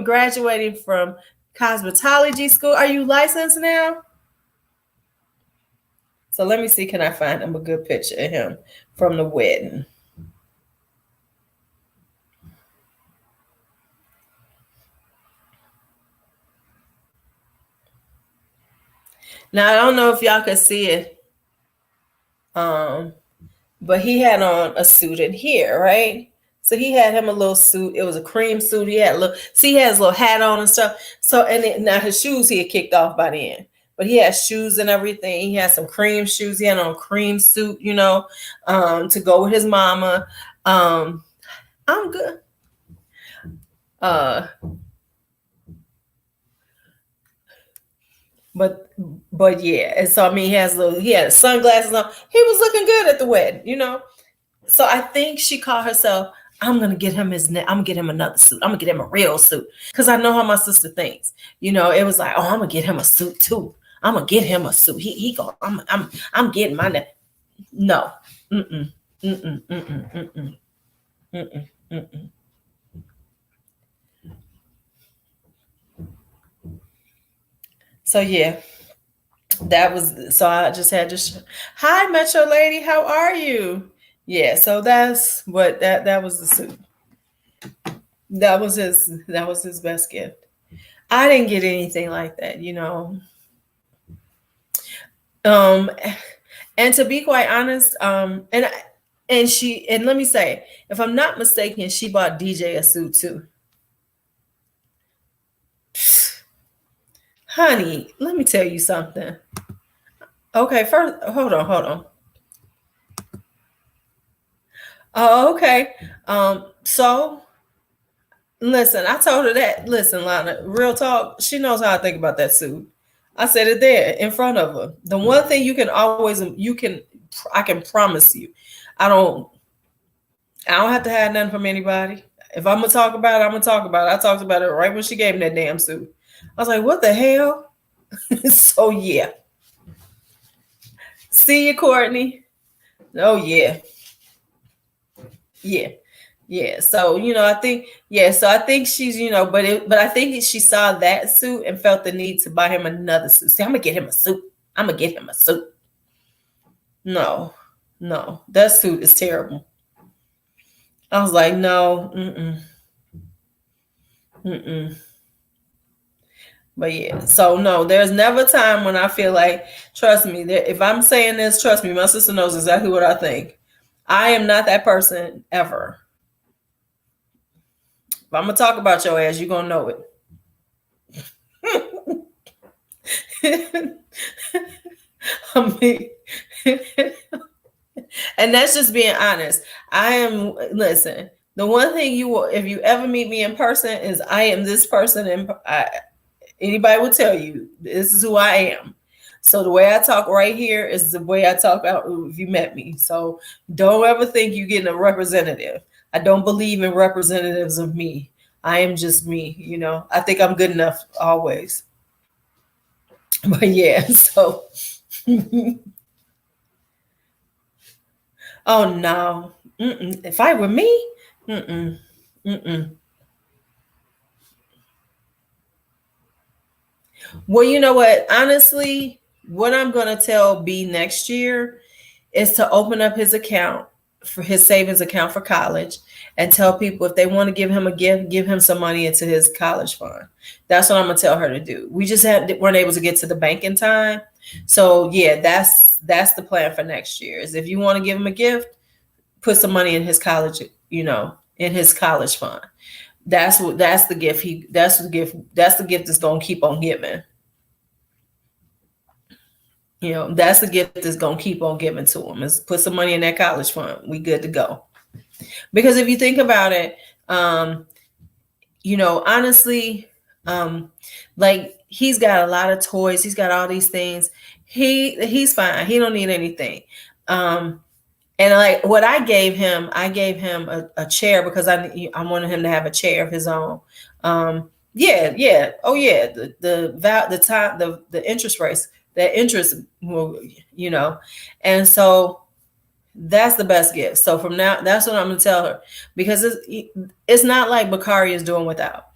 graduating from cosmetology school. Are you licensed now? So let me see, can I find him a good picture of him from the wedding? Now I don't know if y'all can see it, um, but he had on a suit in here, right? So he had him a little suit. It was a cream suit. He had a little, see, he has a little hat on and stuff. So now his shoes he had kicked off by then, but he had shoes and everything. He had some cream shoes. He had on a cream suit, to go with his mama. I'm good. Uh, but but yeah, and so I mean, he had sunglasses on. He was looking good at the wedding. So I think she called herself, I'm gonna get him I'm gonna get him another suit. I'm gonna get him a real suit. Cause I know how my sister thinks. It was like, oh, I'm gonna get him a suit too. I'm gonna get him a suit. He go, I'm getting my no. Mm-mm. Mm-mm. Mm-mm. Mm-mm. Mm-mm. Mm-mm. So yeah, that was so I just had to hi Metro Lady, how are you? Yeah, so that's what that was the suit. That was his best gift. I didn't get anything like that. Um, and to be quite honest, and let me say, if I'm not mistaken, she bought DJ a suit too. Honey, let me tell you something. Okay, first, hold on. Oh, okay. So listen, I told her that. Listen, Lana, real talk. She knows how I think about that suit. I said it there in front of her. The one thing I can promise you, I don't, I don't have to hide nothing from anybody. If I'm gonna talk about it, I'm gonna talk about it. I talked about it right when she gave me that damn suit. I was like, what the hell? So yeah. See you, Courtney. Oh yeah. Yeah. Yeah. So, I think she's, but I think she saw that suit and felt the need to buy him another suit. See, I'm gonna get him a suit. I'm gonna get him a suit. No, no, that suit is terrible. I was like, no, mm-mm. But yeah, so no, there's never a time when I feel like, trust me, that if I'm saying this, trust me, my sister knows exactly what I think. I am not that person ever. If I'm gonna talk about your ass, you're gonna know it. I mean, and that's just being honest. Listen, the one thing you will, if you ever meet me in person, is I am this person, and anybody will tell you this is who I am. So the way I talk right here is the way I talk out if you met me. So don't ever think you're getting a representative. I don't believe in representatives of me. I am just me. I think I'm good enough always. But yeah, so oh no. Mm-mm. If I were me, mm-mm. Mm-mm. Well, you know what? Honestly, what I'm going to tell B next year is to open up his account for his savings account for college and tell people if they want to give him a gift, give him some money into his college fund. That's what I'm gonna tell her to do. We just weren't able to get to the bank in time. So yeah, that's the plan for next year. Is if you want to give him a gift, put some money in his college, in his college fund. That's the gift that's the gift that's gonna keep on giving. That's the gift that's gonna keep on giving to him. Is put some money in that college fund. We good to go. Because if you think about it, honestly, like he's got a lot of toys, he's got all these things. He's fine. He don't need anything. And like what I gave him a chair because I wanted him to have a chair of his own. Yeah, yeah. Oh yeah. The interest rates, the interest will, and so that's the best gift. So from now, that's what I'm gonna tell her, because it's not like Bakari is doing without.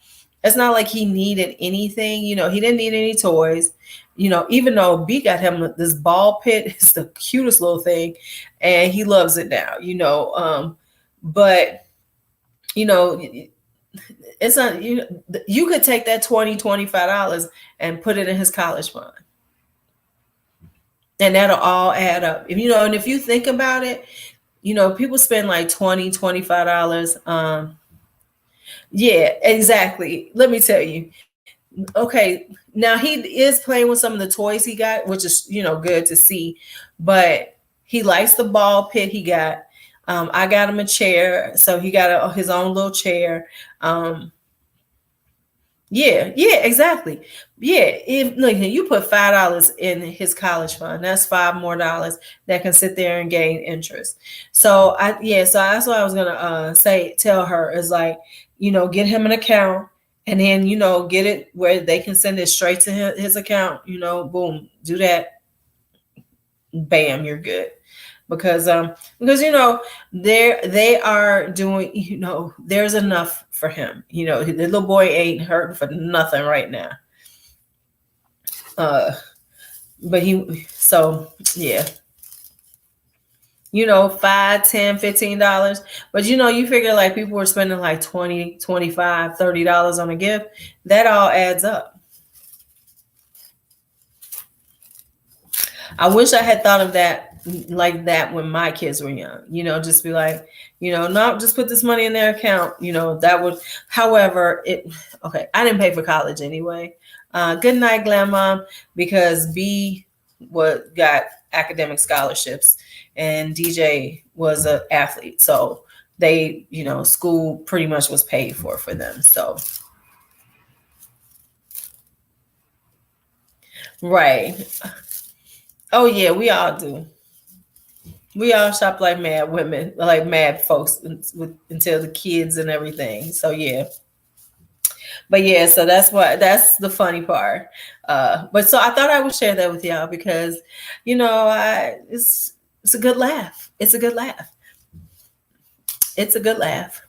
It's not like he needed anything. He didn't need any toys. Even though B got him this ball pit, it's the cutest little thing, and he loves it now. But it's not. You could take that $20-$25 and put it in his college fund, and that'll all add up. And if you think about it, people spend like $20-$25. Yeah, exactly. Let me tell you. Okay, now he is playing with some of the toys he got, which is good to see. But he likes the ball pit he got. I got him a chair, so he got his own little chair. Yeah, yeah, exactly. Yeah, if look, you put $5 in his college fund, that's $5 more that can sit there and gain interest. So so that's what I was gonna tell her is like, get him an account, and then get it where they can send it straight to his account. Boom, do that, bam, you're good. Because they are doing, there's enough for him. The little boy ain't hurting for nothing right now. But yeah. $5, $10, $15. But you figure like people were spending like $20, $25, $30 on a gift. That all adds up. I wish I had thought of that like that when my kids were young. Just be like, no, just put this money in their account. That would. However, I didn't pay for college anyway. Good night, Glam Mom, because B got academic scholarships and DJ was an athlete, so they, school pretty much was paid for them. So right. Oh yeah, we all do. We all shop like mad women, like mad folks, until the kids and everything. So yeah. But yeah, so that's the funny part. But so I thought I would share that with y'all because, it's a good laugh. It's a good laugh. It's a good laugh.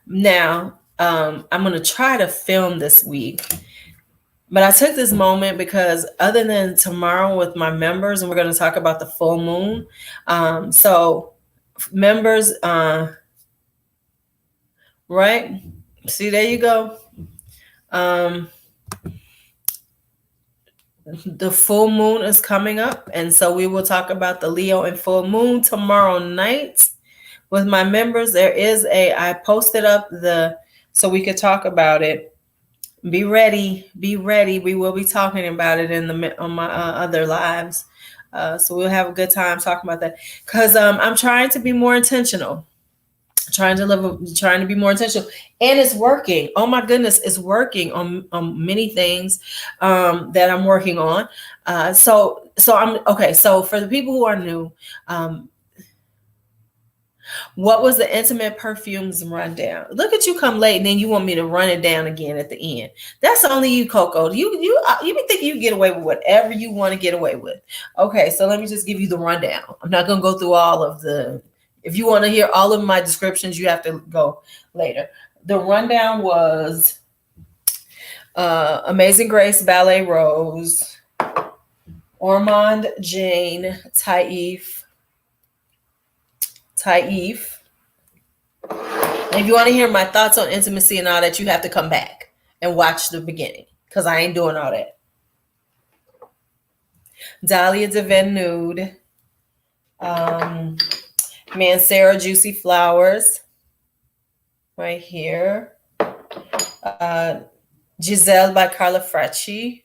Now, I'm gonna try to film this week. But I took this moment because other than tomorrow with my members, and we're going to talk about the full moon. So members, right? See, there you go. The full moon is coming up. And so we will talk about the Leo and full moon tomorrow night with my members. I posted up so we could talk about it. Be ready. Be ready. We will be talking about it on my other lives. So we'll have a good time talking about that. Because I'm trying to be more intentional. Trying to be more intentional. And it's working. Oh my goodness, it's working on many things that I'm working on. So I'm okay. So for the people who are new, what was the intimate perfumes rundown? Look at you come late, and then you want me to run it down again at the end. That's only you, Coco. You be thinking you get away with whatever you want to get away with. Okay, so let me just give you the rundown. I'm not gonna go through all of the. If you want to hear all of my descriptions, you have to go later. The rundown was Amazing Grace, Ballet Rose, Ormond Jane Taif. And if you want to hear my thoughts on intimacy and all that, you have to come back and watch the beginning because I ain't doing all that. Dahlia Devin Nude. Mancera Juicy Flowers. Right here. Giselle by Carla Fracci.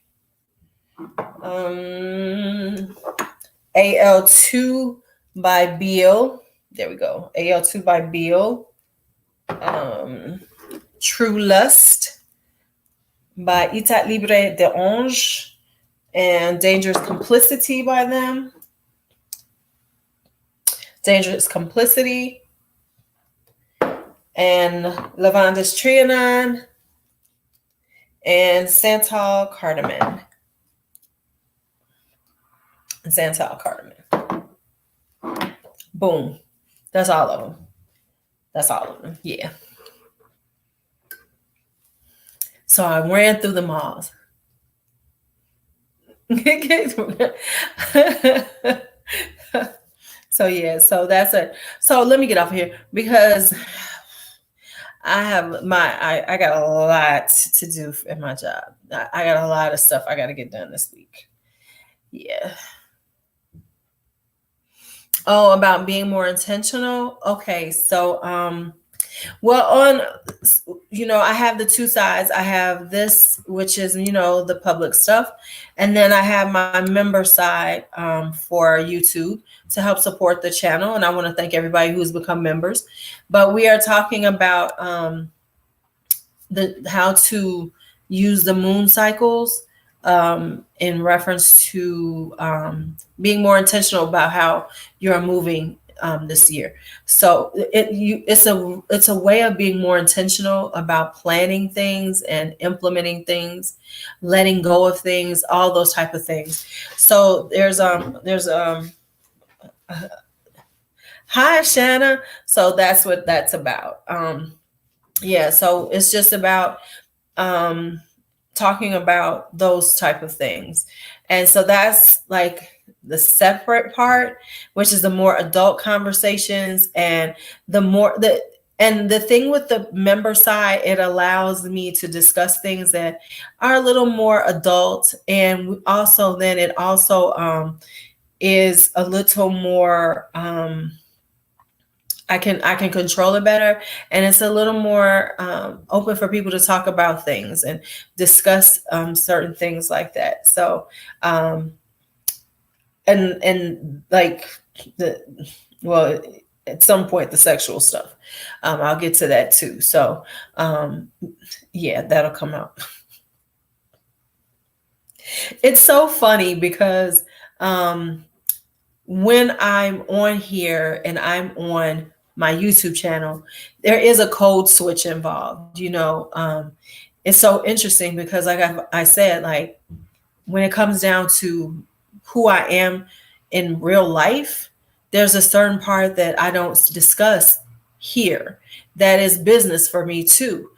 AL2 by Beal. There we go. AL2 by Beal. True Lust by Itat Libre de Ange and Dangerous Complicity by them. Dangerous Complicity and Lavandis Trianon and Santal Cardamom. Santal Cardamom. Boom. That's all of them. That's all of them. Yeah. So I ran through them all. So yeah, so that's it. So let me get off of here because I got a lot to do in my job. I got a lot of stuff I got to get done this week. Yeah. Oh, about being more intentional. Okay, so well, I have the two sides. I have this, which is, the public stuff. And then I have my member side for YouTube to help support the channel. And I want to thank everybody who's become members. But we are talking about how to use the moon cycles in reference to being more intentional about how you're moving this year. So it's a way of being more intentional about planning things and implementing things, letting go of things, all those type of things. So there's hi Shanna. So that's what that's about. Yeah, so it's just about talking about those type of things. And so that's like the separate part, which is the more adult conversations and the thing with the member side, it allows me to discuss things that are a little more adult. And also then it also is a little more I can control it better, and it's a little more open for people to talk about things and discuss certain things like that. So, and like at some point the sexual stuff, I'll get to that too. So, yeah, that'll come out. It's so funny because when I'm on here and I'm on my YouTube channel, there is a code switch involved. It's so interesting because like I said, like when it comes down to who I am in real life, there's a certain part that I don't discuss here that is business for me too.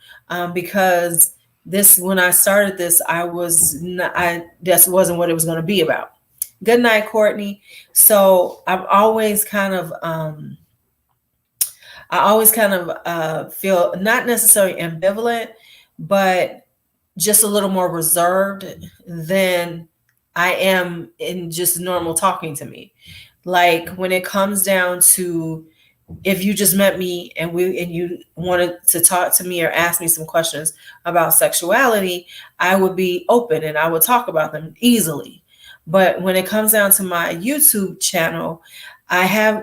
Because when I started this, this wasn't what it was going to be about. Good night, Courtney. So I always kind of feel not necessarily ambivalent, but just a little more reserved than I am in just normal talking to me. Like when it comes down to, if you just met me and you wanted to talk to me or ask me some questions about sexuality, I would be open and I would talk about them easily. But when it comes down to my YouTube channel, I've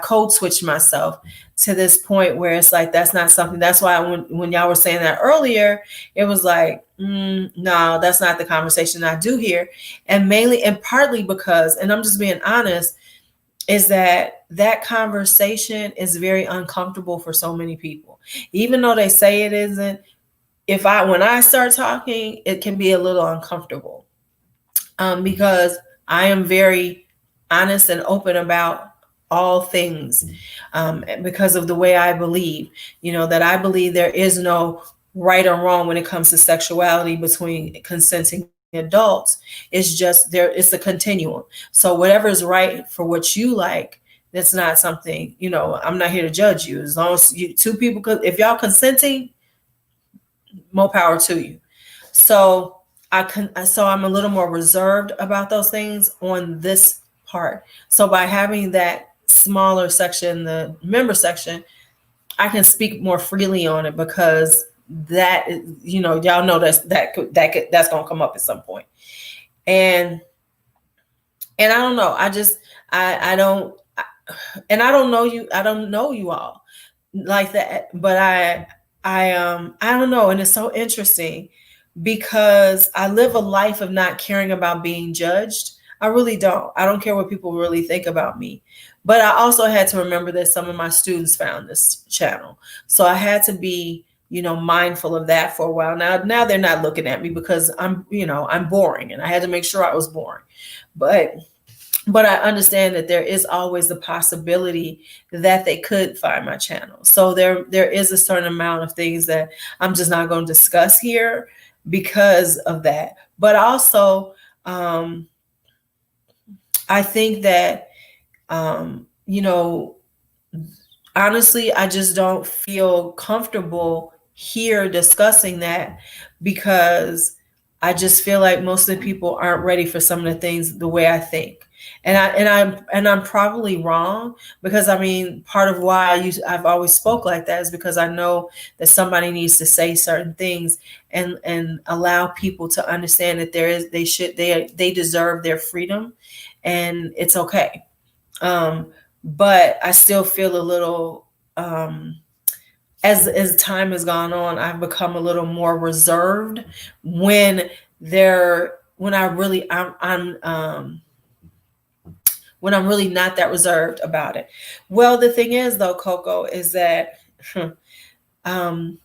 code switched myself to this point where it's like, that's not something. That's why when y'all were saying that earlier, it was like, no, that's not the conversation I do here. And mainly and partly because, and I'm just being honest, is that conversation is very uncomfortable for so many people. Even though they say it isn't, when I start talking, it can be a little uncomfortable. Because I am very honest and open about all things, because of the way I believe, that I believe there is no right or wrong when it comes to sexuality between consenting adults. It's just there, it's a continuum. So whatever is right for what you like, that's not something, I'm not here to judge you. As long as you two people could, if y'all consenting, more power to you. So I'm a little more reserved about those things on this part. So by having that smaller section, the member section, I can speak more freely on it because that, y'all know that's gonna come up at some point. And I don't know. I don't and I don't know you all like that, but I don't know, and it's so interesting because I live a life of not caring about being judged. I really don't. I don't care what people really think about me. But I also had to remember that some of my students found this channel. So I had to be, mindful of that for a while. Now they're not looking at me because I'm boring, and I had to make sure I was boring. But I understand that there is always the possibility that they could find my channel. So there is a certain amount of things that I'm just not going to discuss here because of that. But also, I think that, honestly, I just don't feel comfortable here discussing that because I just feel like most of the people aren't ready for some of the things the way I think. And I'm probably wrong because I mean part of why I've always spoke like that is because I know that somebody needs to say certain things and allow people to understand that they deserve their freedom and it's okay. But I still feel a little as time has gone on, I've become a little more reserved when when I really I'm when I'm really not that reserved about it. Well, the thing is though, Coco, is that um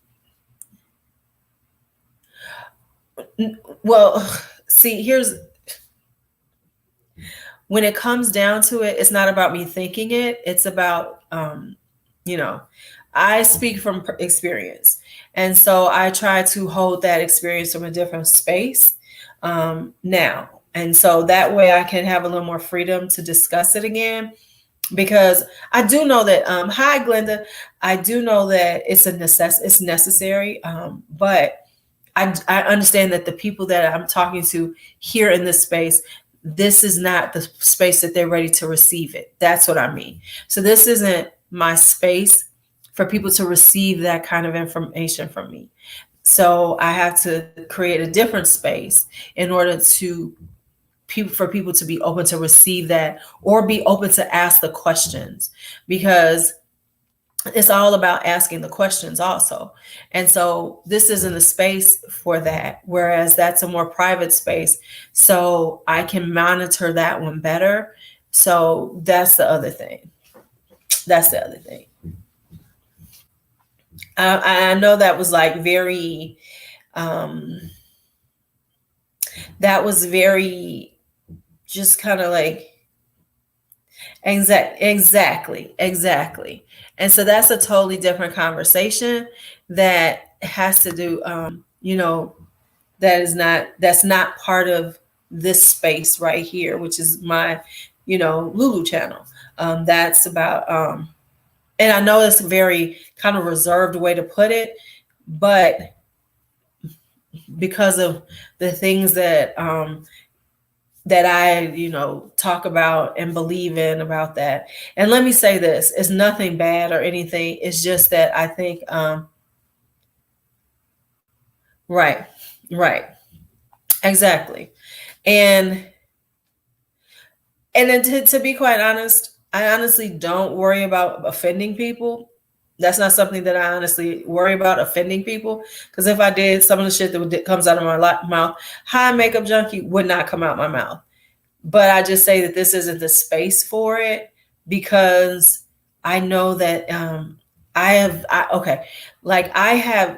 well, see, here's when it comes down to it, it's not about me thinking it. It's about, you know, I speak from experience. And so I try to hold that experience from a different space now. And so that way I can have a little more freedom to discuss it again. Because I do know that, hi, Glenda, I do know that it's necessary. But I understand that the people that I'm talking to here in this space, this is not the space that they're ready to receive it. That's what I mean. So this isn't my space for people to receive that kind of information from me. So I have to create a different space in order for people to be open to receive that or be open to ask the questions because it's all about asking the questions also. And so this isn't a space for that, whereas that's a more private space. So I can monitor that one better. So that's the other thing. That's the other thing. I know that was like that was very just kind of like exactly. And so that's a totally different conversation that has to do, that's not part of this space right here, which is my, LuuLuu channel. That's about, and I know it's a very kind of reserved way to put it, but because of the things that I, talk about and believe in about that. And let me say this, it's nothing bad or anything. It's just that I think, right, right, exactly. And, and then to be quite honest, I honestly don't worry about offending people. That's not something that I honestly worry about, offending people. Because if I did, some of the shit that comes out of my mouth, hi, makeup junkie, would not come out my mouth. But I just say that this isn't the space for it because I know that I have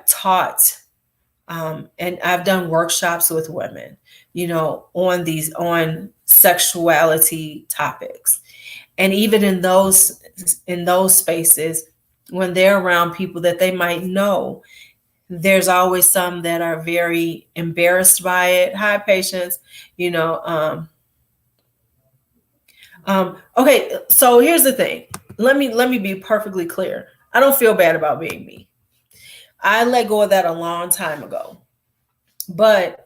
taught and I've done workshops with women, on sexuality topics. And even in those spaces, when they're around people that they might know, There's always some that are very embarrassed by it. Hi, patience. You know, okay, so here's the thing. Let me be perfectly clear. I don't feel bad about being me. I let go of that a long time ago. But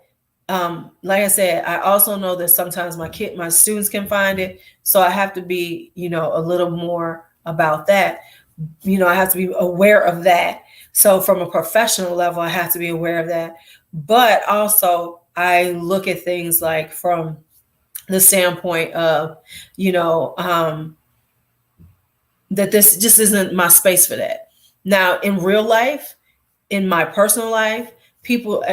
like I said, I also know that sometimes my students can find it. So I have to be, a little more about that. I have to be aware of that. So from a professional level, I have to be aware of that. But also I look at things like from the standpoint of, you know, that this just isn't my space for that. Now, in real life, in my personal life, people,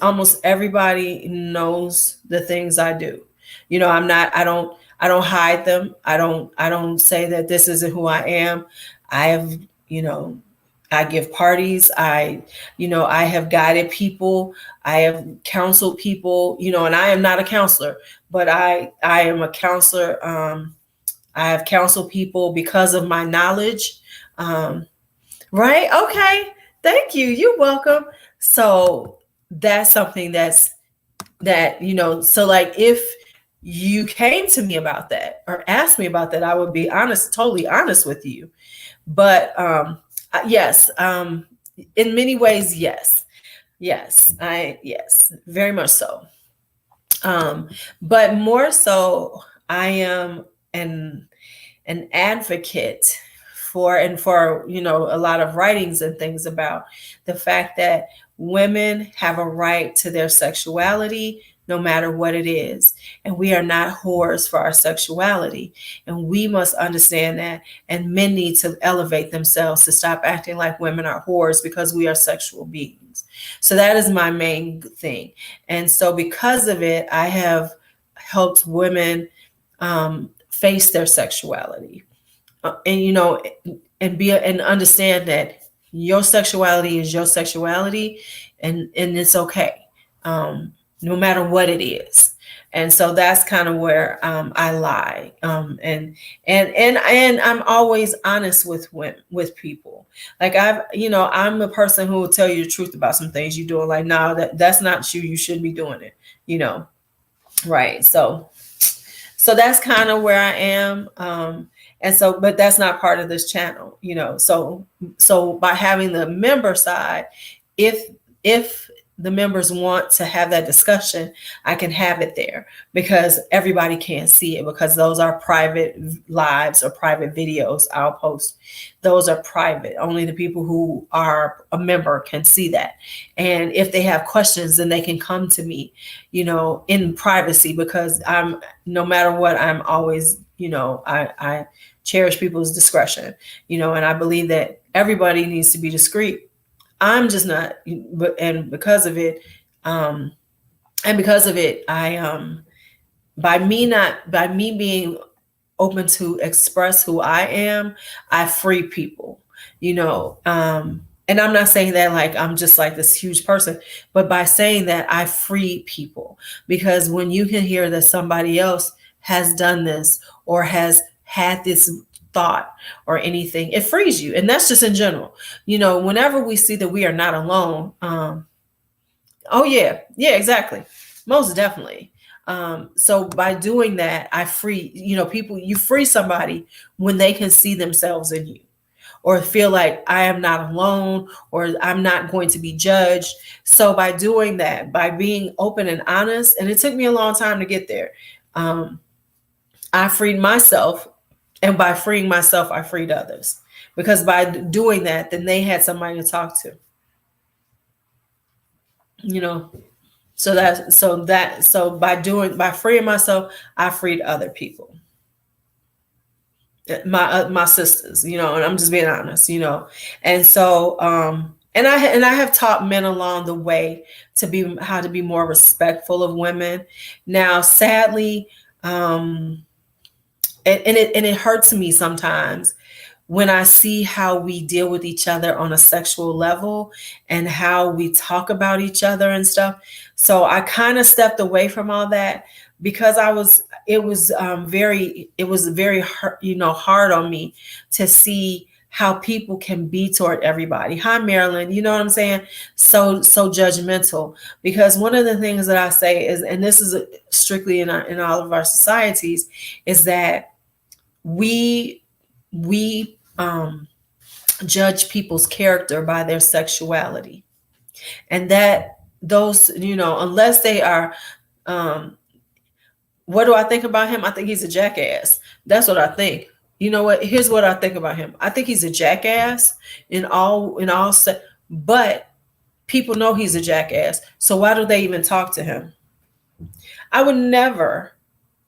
almost everybody knows the things I do. I don't hide them. I don't say that this isn't who I am. I have, you know, I give parties. I have guided people. I have counseled people, and I am not a counselor, but I am a counselor. I have counseled people because of my knowledge. Right? Okay. Thank you. You're welcome. So that's something so like if you came to me about that or asked me about that, I would be honest, totally honest with you. But yes, in many ways, yes. Yes, very much so. But more so, I am an an advocate for a lot of writings and things about the fact that women have a right to their sexuality no matter what it is, and we are not whores for our sexuality, and we must understand that, and men need to elevate themselves to stop acting like women are whores because we are sexual beings. So that is my main thing. And so because of it, I have helped women face their sexuality, and and understand that your sexuality is your sexuality, and it's okay, no matter what it is. And so that's kind of where I lie, and I'm always honest with people. Like I'm the person who will tell you the truth about some things you're doing. Like, no, that's not you. You shouldn't be doing it. Right? So that's kind of where I am. And so, but that's not part of this channel, so by having the member side, if the members want to have that discussion, I can have it there, because everybody can't see it, because those are private lives or private videos I'll post. Those are private. Only the people who are a member can see that. And if they have questions, then they can come to me, in privacy, because no matter what, I'm always, I cherish people's discretion, and I believe that everybody needs to be discreet. I'm just not, but and because of it, I by me being open to express who I am, I free people, and I'm not saying that like I'm just like this huge person, but by saying that, I free people, because when you can hear that somebody else has done this or has had this thought or anything, it frees you. And that's just in general. Whenever we see that we are not alone, oh yeah, exactly. Most definitely. So by doing that, I free, people, you free somebody when they can see themselves in you, or feel like I am not alone, or I'm not going to be judged. So by doing that, by being open and honest, and it took me a long time to get there, I freed myself. And by freeing myself, I freed others, because by doing that, then they had somebody to talk to, you know. So by freeing myself, I freed other people, my sisters, and I'm just being honest, and so and I have taught men along the way how to be more respectful of women. Now, sadly, and it hurts me sometimes when I see how we deal with each other on a sexual level, and how we talk about each other and stuff. So I kind of stepped away from all that, because it was very hard, hard on me to see how people can be toward everybody. Hi, Marilyn. You know what I'm saying? So judgmental. Because one of the things that I say is, and this is strictly in all of our societies, is that we judge people's character by their sexuality, and that those, unless they are, um, what do I think about him? I think he's a jackass. That's what I think. You know what? Here's what I think about him. I think he's a jackass but people know he's a jackass. So why do they even talk to him? I would never.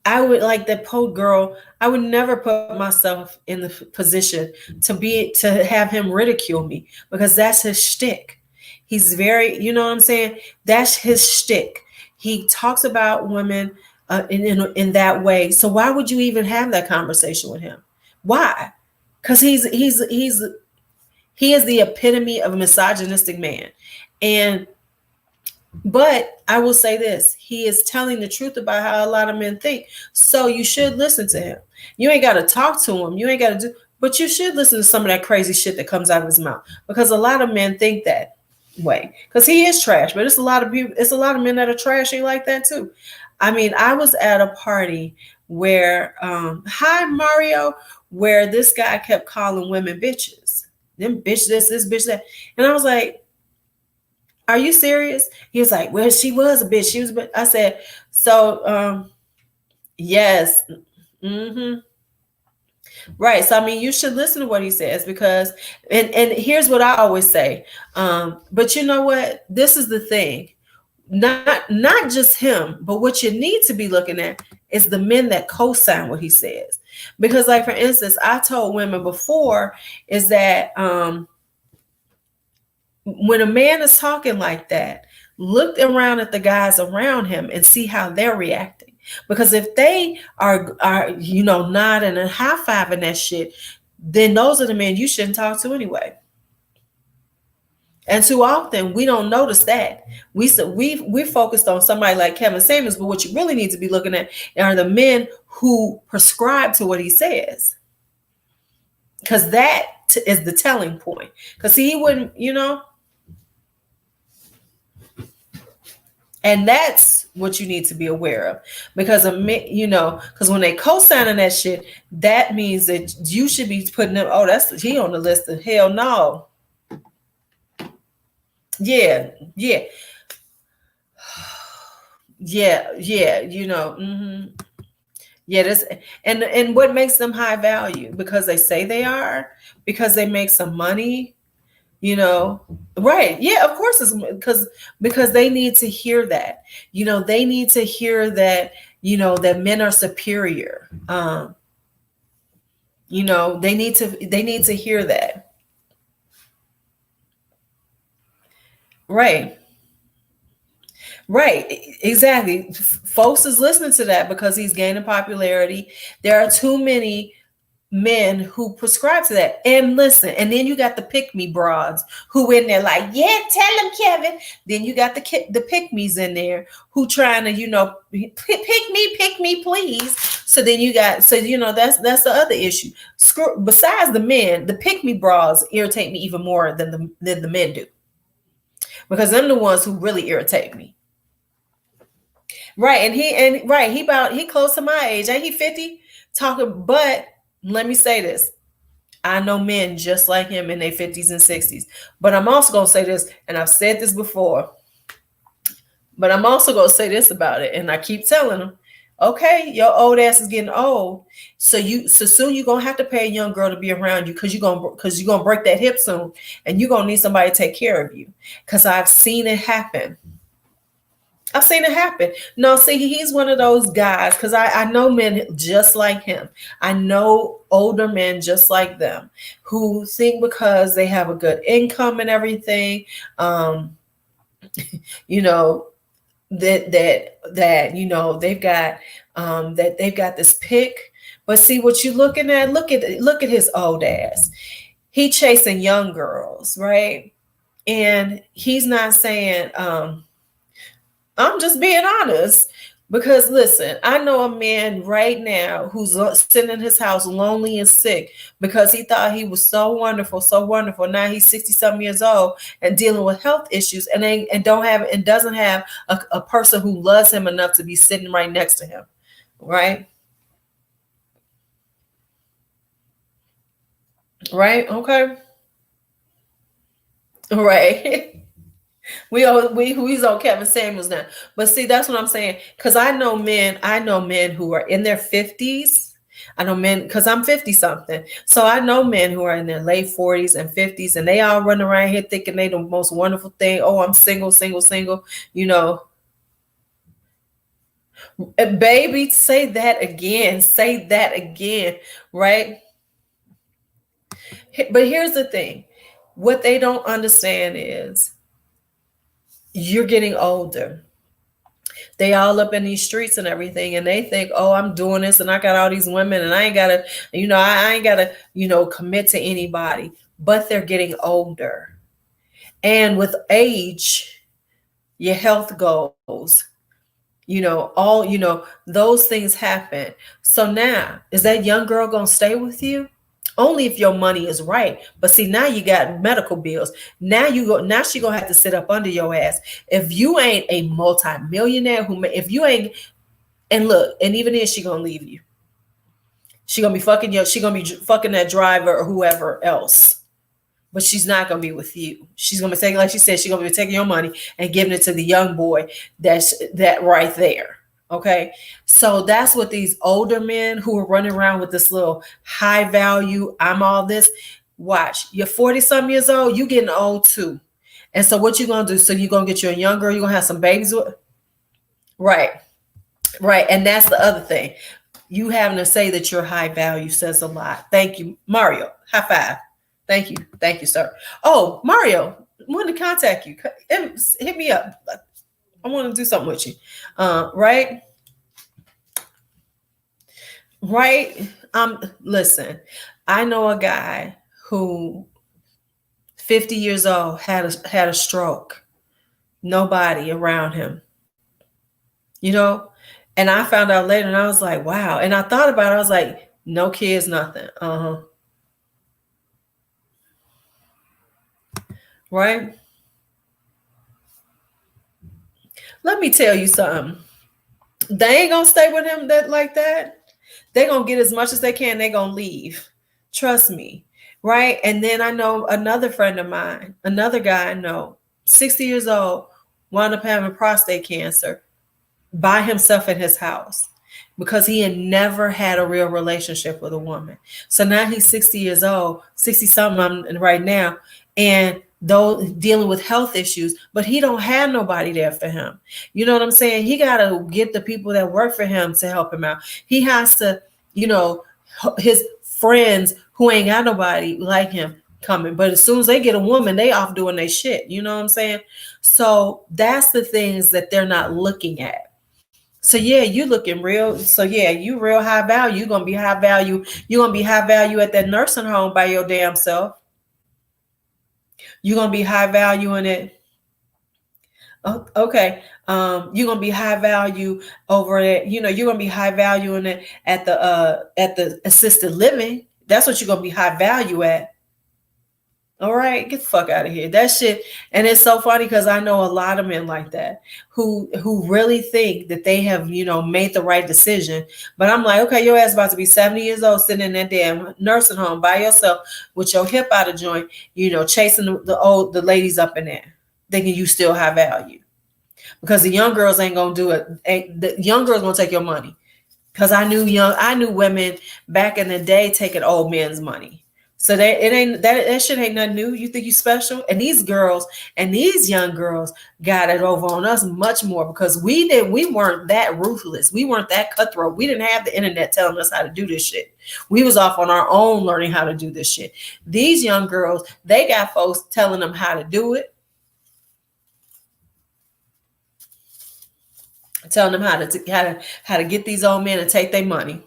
I would, like that poor girl. I would never put myself in the position to have him ridicule me, because that's his shtick. He's very, you know what I'm saying? That's his shtick. He talks about women in that way. So why would you even have that conversation with him? Why? Because he is the epitome of a misogynistic man, and but I will say this: he is telling the truth about how a lot of men think. So you should listen to him. You ain't got to talk to him. You ain't got to do, but you should listen to some of that crazy shit that comes out of his mouth, because a lot of men think that way. Because he is trash, but it's a lot of people. It's a lot of men that are trashy like that too. I mean, I was at a party where, hi Mario, where this guy kept calling women bitches. Them bitch this bitch that, and I was like, are you serious? He was like, well, she was a bitch. She was a bitch. I said, so, yes. Mm-hmm. Right. So, I mean, you should listen to what he says, because, and here's what I always say. But you know what? This is the thing. Not just him, but what you need to be looking at is the men that co-sign what he says. Because, like, for instance, I told women before is that, when a man is talking like that, look around at the guys around him and see how they're reacting. Because if they are nodding and high-fiving that shit, then those are the men you shouldn't talk to anyway. And too often we don't notice that. We're focused on somebody like Kevin Samuels, but what you really need to be looking at are the men who prescribe to what he says. Because that is the telling point. Because he wouldn't, and that's what you need to be aware of, because because when they co-signing that shit, that means that you should be putting them. Oh, he on the list of hell no. Yeah, yeah, yeah. Mm-hmm. Yeah, this and what makes them high value? Because they say they are, because they make some money. Right? Yeah, of course, it's because they need to hear that. They need to hear that. That men are superior. They need to hear that. Right. Right, exactly. Folks is listening to that because he's gaining popularity. There are too many men who prescribe to that. And listen, and then you got the pick me broads who in there like, yeah, tell him, Kevin. Then you got the pick me's in there who trying to, pick me, please. So then you got, that's the other issue. Besides the men, the pick me bras irritate me even more than the men do, because them the ones who really irritate me. Right, he close to my age. Ain't he 50? Talking, but let me say this. I know men just like him in their 50s and 60s. But I'm also going to say this, and I've said this before, but I'm also going to say this about it, and I keep telling them, okay, your old ass is getting old, so soon you're going to have to pay a young girl to be around you, because you're going to break that hip soon, and you're going to need somebody to take care of you, because I've seen it happen. I've seen it happen. No, see, he's one of those guys, because I know men just like him. I know older men just like them who think because they have a good income and everything, they've got this pick. But see what you looking at? Look at his old ass. He chasing young girls, right? And he's not saying, I'm just being honest. Because listen, I know a man right now who's sitting in his house lonely and sick because he thought he was so wonderful, so wonderful. Now he's 60 something years old and dealing with health issues and don't have and doesn't have a person who loves him enough to be sitting right next to him. Right? Right? Okay. Right. We's on Kevin Samuels now. But see, that's what I'm saying. Cause I know men who are in their 50s. I know men because I'm 50 something. So I know men who are in their late 40s and 50s, and they all run around here thinking they the most wonderful thing. Oh, I'm single, single, single, you know. And baby, say that again. Say that again, right? But here's the thing. What they don't understand is you're getting older. They all up in these streets and everything, and they think, oh, I'm doing this and I got all these women and I ain't gotta, I ain't gotta, commit to anybody. But they're getting older. And with age, your health goes, those things happen. So now, is that young girl gonna stay with you? Only if your money is right. But see, now you got medical bills. Now she gonna have to sit up under your ass. If you ain't a multi-millionaire if you ain't, and look, and even then she gonna leave you. She gonna be fucking that driver or whoever else. But she's not gonna be with you. She's gonna be taking, like she said, she's gonna be taking your money and giving it to the young boy that right there. Okay. So that's what these older men who are running around with this little high value, I'm all this. Watch, you're 40 some years old, you getting old too. And so what you gonna do? So you're gonna get you a young girl, you're gonna have some babies with, right. Right. And that's the other thing. You having to say that you're high value says a lot. Thank you, Mario. High five. Thank you. Thank you, sir. Oh, Mario, I wanted to contact you. Hit me up. I want to do something with you. Right? Right? Listen, I know a guy who 50 years old had a stroke. Nobody around him. You know? And I found out later and I was like, wow. And I thought about it, I was like, no kids, nothing. Uh-huh. Right? Let me tell you something. They ain't gonna stay with him that like that. They gonna get as much as they can. They gonna leave. Trust me, right? And then I know another friend of mine, another guy I know, 60 years old, wound up having prostate cancer by himself in his house because he had never had a real relationship with a woman. So now he's 60 years old, 60 something right now, and though dealing with health issues, but he don't have nobody there for him. You know what I'm saying? He got to get the people that work for him to help him out. He has to, his friends who ain't got nobody like him coming. But as soon as they get a woman, they off doing their shit. You know what I'm saying? So that's the things that they're not looking at. So yeah, you looking real. So yeah, you real high value. You're gonna be high value. You're gonna be high value at that nursing home by your damn self. You're gonna be high value in it. Oh, okay. You're gonna be high value over it. You're gonna be high value in it at the assisted living. That's what you're gonna be high value at. All right, get the fuck out of here. That shit, and it's so funny because I know a lot of men like that who really think that they have, made the right decision. But I'm like, okay, your ass about to be 70 years old, sitting in that damn nursing home by yourself with your hip out of joint, chasing the ladies up in there, thinking you still have value. Because the young girls ain't gonna do it. The young girls gonna take your money. Because I knew women back in the day taking old men's money. So that shit ain't nothing new. You think you special? And these girls and these young girls got it over on us much more because we weren't that ruthless. We weren't that cutthroat. We didn't have the internet telling us how to do this shit. We was off on our own learning how to do this shit. These young girls, they got folks telling them how to do it, telling them how to get these old men and take their money.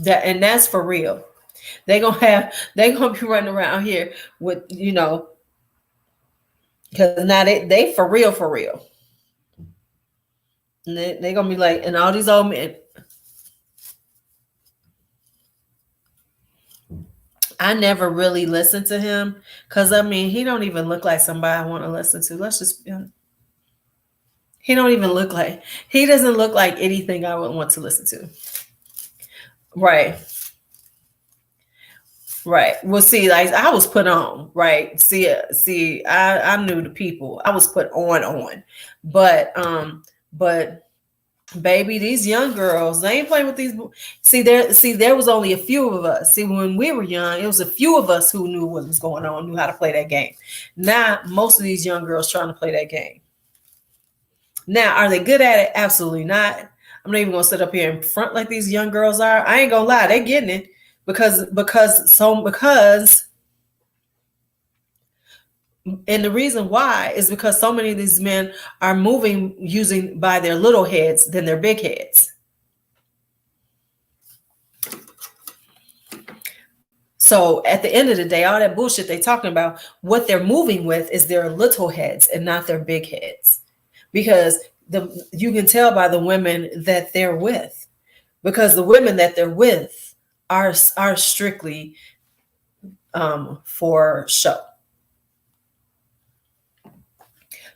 That's for real. They gonna be running around here with Because now they for real, for real. And they gonna be like, and all these old men. I never really listened to him because I mean he don't even look like somebody I want to listen to. Let's just be honest. He don't even look like he doesn't look like anything I would want to listen to. Right. Right. Well, see, like I was put on, right? See, I knew the people. I was put on. But baby, these young girls, they ain't playing with these. There was only a few of us. See, when we were young, it was a few of us who knew what was going on, knew how to play that game. Now, most of these young girls trying to play that game. Now, are they good at it? Absolutely not. I'm not even gonna sit up here in front like these young girls are. I ain't gonna lie, they getting it because and the reason why is because so many of these men are moving using by their little heads than their big heads. So at the end of the day, all that bullshit they talking about, what they're moving with is their little heads and not their big heads. Because you can tell by the women that they're with. Because the women that they're with are strictly for show.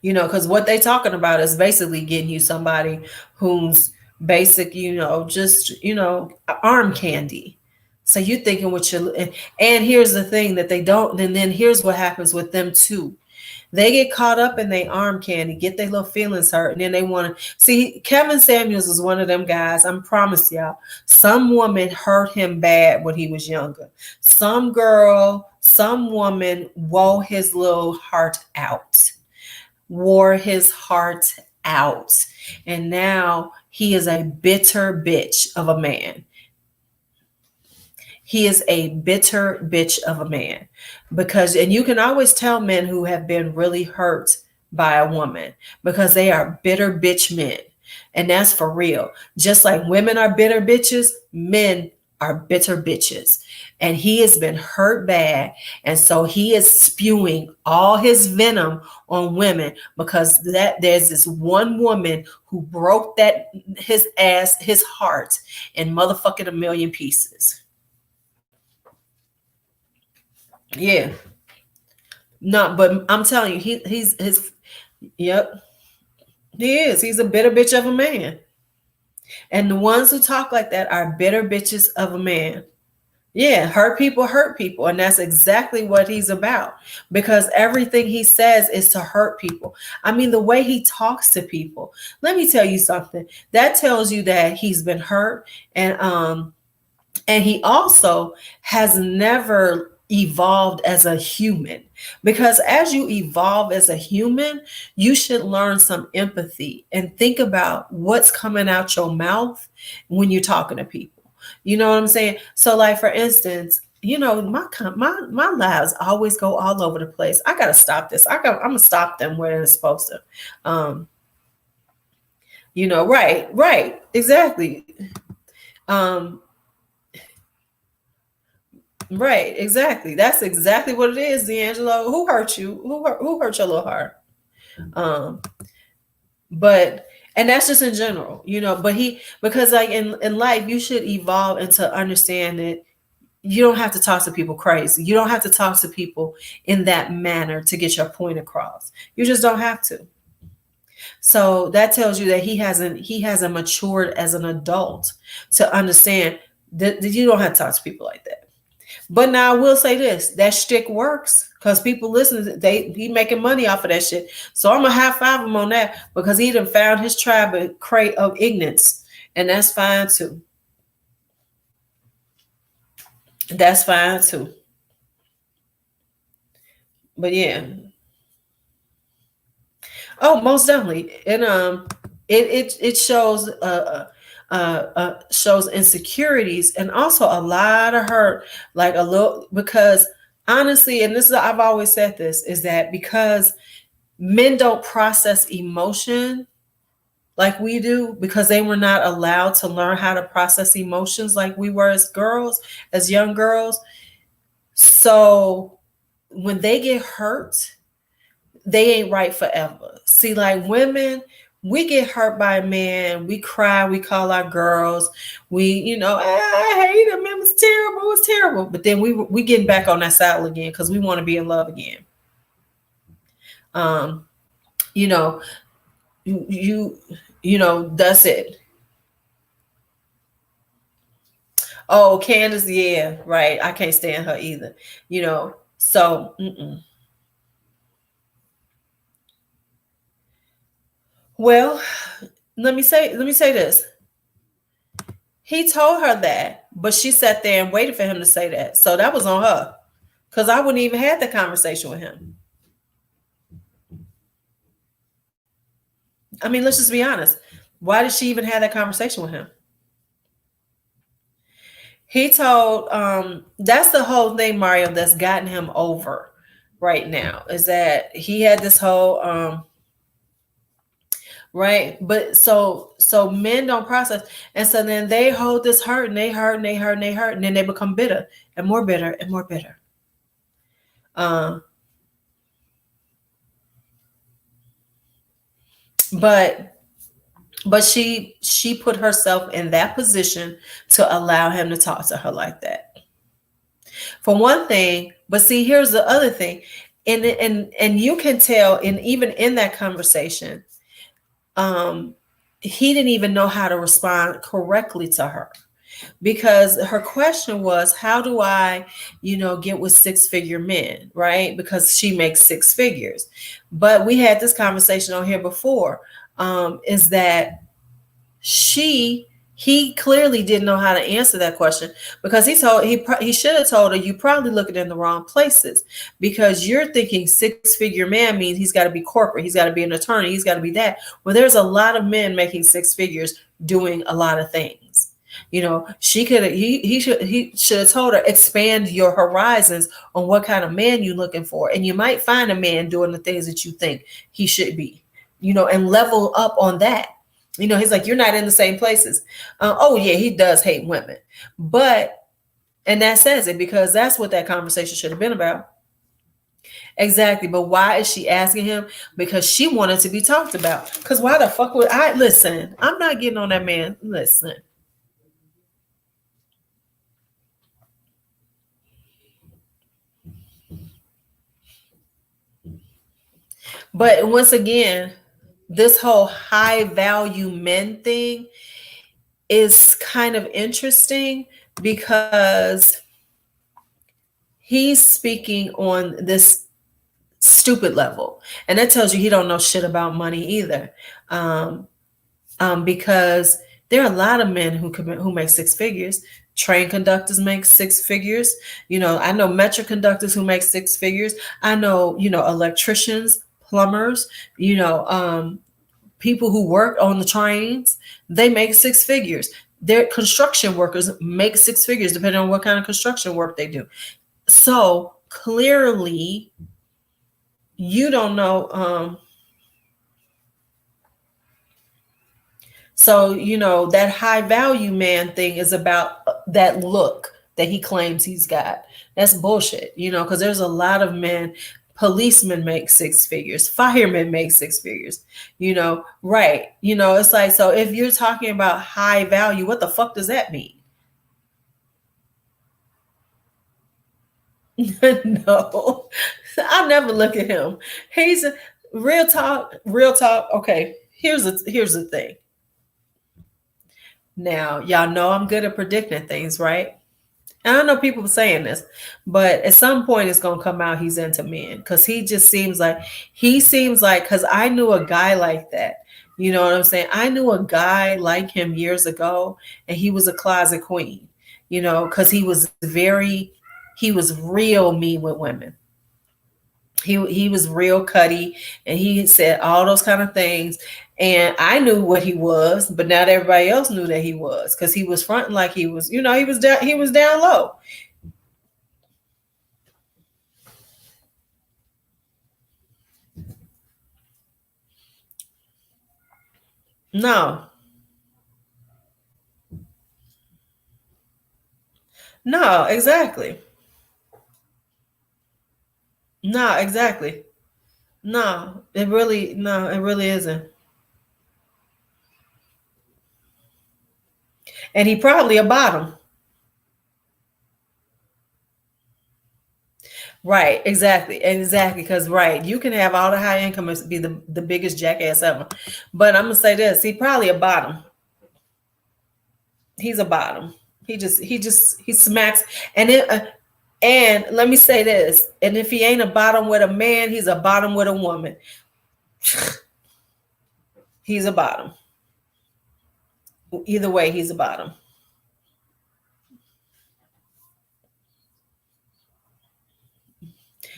Because what they talking about is basically getting you somebody who's basic, just arm candy. So you thinking what you and here's the thing that they don't, and then here's what happens with them too. They get caught up in their arm candy, get their little feelings hurt, and then they want to see. Kevin Samuels is one of them guys. I promise y'all, some woman hurt him bad when he was younger. Some girl, some woman wore his little heart out. Wore his heart out. And now he is a bitter bitch of a man. He is a bitter bitch of a man and you can always tell men who have been really hurt by a woman because they are bitter bitch men. And that's for real. Just like women are bitter bitches, men are bitter bitches. And he has been hurt bad. And so he is spewing all his venom on women because there's this one woman who broke his heart in motherfucking a million pieces. Yeah. No, but I'm telling you, he's his yep. He is. He's a bitter bitch of a man. And the ones who talk like that are bitter bitches of a man. Yeah, hurt people, and that's exactly what he's about because everything he says is to hurt people. I mean, the way he talks to people. Let me tell you something. That tells you that he's been hurt and he also has never evolved as a human because as you evolve as a human, you should learn some empathy and think about what's coming out your mouth when you're talking to people. You know what I'm saying? So like for instance, my lives always go all over the place. I gotta stop this. I'm gonna stop them where they're supposed to. Right, exactly. Um, right, exactly. That's exactly what it is, D'Angelo. Who hurt you? Who hurt your little heart? Um, but and that's just in general, but because like in life you should evolve into understand that you don't have to talk to people crazy. You don't have to talk to people in that manner to get your point across. You just don't have to. So that tells you that he hasn't matured as an adult to understand that you don't have to talk to people like that. But now I will say this: that shtick works because people listen. He making money off of that shit. So I'm gonna high five him on that because he done found his tribe of ignorance, and that's fine too. That's fine too. But yeah. Oh, most definitely. And it shows insecurities and also a lot of hurt, like a little because honestly, and this is I've always said this, is that because men don't process emotion like we do because they were not allowed to learn how to process emotions like we were as girls, as young girls. So when they get hurt, they ain't right forever. See, like women, we get hurt by a man, we cry, we call our girls, we, I hate him, it was terrible, it was terrible. But then we getting back on that saddle again because we want to be in love again. Um, you know, you that's it. Oh, Candace, yeah, right. I can't stand her either. So well, let me say this. He told her that, but she sat there and waited for him to say that. So that was on her. Because I wouldn't even had the conversation with him. I mean, let's just be honest. Why did she even have that conversation with him? He told that's the whole thing, Mario, that's gotten him over right now. Is that he had this whole right. But so men don't process, and so then they hold this hurt, and they hurt, and they hurt, and they hurt, and then they become bitter and more bitter and more bitter. um but she put herself in that position to allow him to talk to her like that, for one thing. But see, here's the other thing. And you can tell, and even in that conversation, um he didn't even know how to respond correctly to her, because her question was, how do I get with six figure men, right? Because she makes six figures. But we had this conversation on here before. Is that she he clearly didn't know how to answer that question, because he should have told her, you probably looking in the wrong places, because you're thinking six figure man means he's got to be corporate, he's got to be an attorney, he's got to be that. Well, there's a lot of men making six figures doing a lot of things. She could he should have told her, expand your horizons on what kind of man you're looking for, and you might find a man doing the things that you think he should be, and level up on that. He's like, you're not in the same places. Oh yeah, he does hate women, but and that says it, because that's what that conversation should have been about. Exactly. But why is she asking him? Because she wanted to be talked about. Because why the fuck would I listen? I'm not getting on that man. Listen. But once again, this whole high value men thing is kind of interesting, because he's speaking on this stupid level, and that tells you he don't know shit about money either. um, because there are a lot of men who make six figures. Train conductors make six figures. I know metro conductors who make six figures. I know electricians, plumbers, people who work on the trains, they make six figures. Their construction workers make six figures, depending on what kind of construction work they do. So clearly, you don't know. So, that high value man thing is about that look that he claims he's got. That's bullshit, because there's a lot of men. Policemen make six figures, firemen make six figures, right? It's like, so if you're talking about high value, what the fuck does that mean? No, I'll never look at him. He's a real talk, real talk. Okay, here's the thing. Now, y'all know I'm good at predicting things, right? And I know people saying this, but at some point it's gonna come out he's into men, because he seems like because I knew a guy like that. You know what I'm saying? I knew a guy like him years ago, and he was a closet queen. Because he was real mean with women. He was real cutty, and he said all those kind of things. And I knew what he was, but not everybody else knew that he was, because he was fronting like he was, he was down low. No, no, exactly. No, exactly. No, it really isn't. And he probably a bottom. Right, exactly. Because right, you can have all the high income and be the biggest jackass ever. But I'm gonna say this: he probably a bottom. He's a bottom. He smacks. And and let me say this: and if he ain't a bottom with a man, he's a bottom with a woman. He's a bottom. Either way, he's a bottom.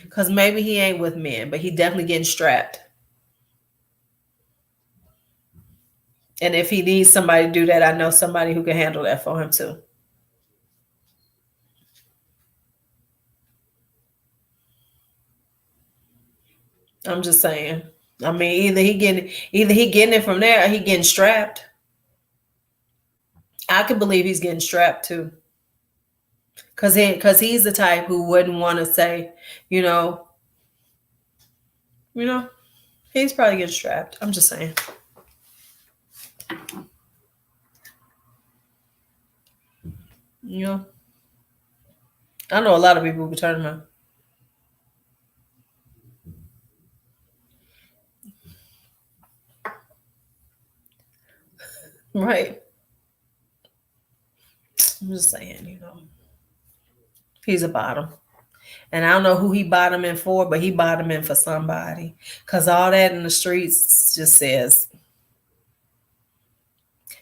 Because maybe he ain't with men, but he definitely getting strapped. And if he needs somebody to do that, I know somebody who can handle that for him too. I'm just saying. I mean, either he getting it from there or he getting strapped. I can believe he's getting strapped too. Cause he's the type who wouldn't want to say, you know, you know, he's probably getting strapped. I'm just saying. You know, I know a lot of people who could turn him out. Right. I'm just saying, he's a bottom. And I don't know who he bottoming for, but he bottoming for somebody. Cause all that in the streets just says,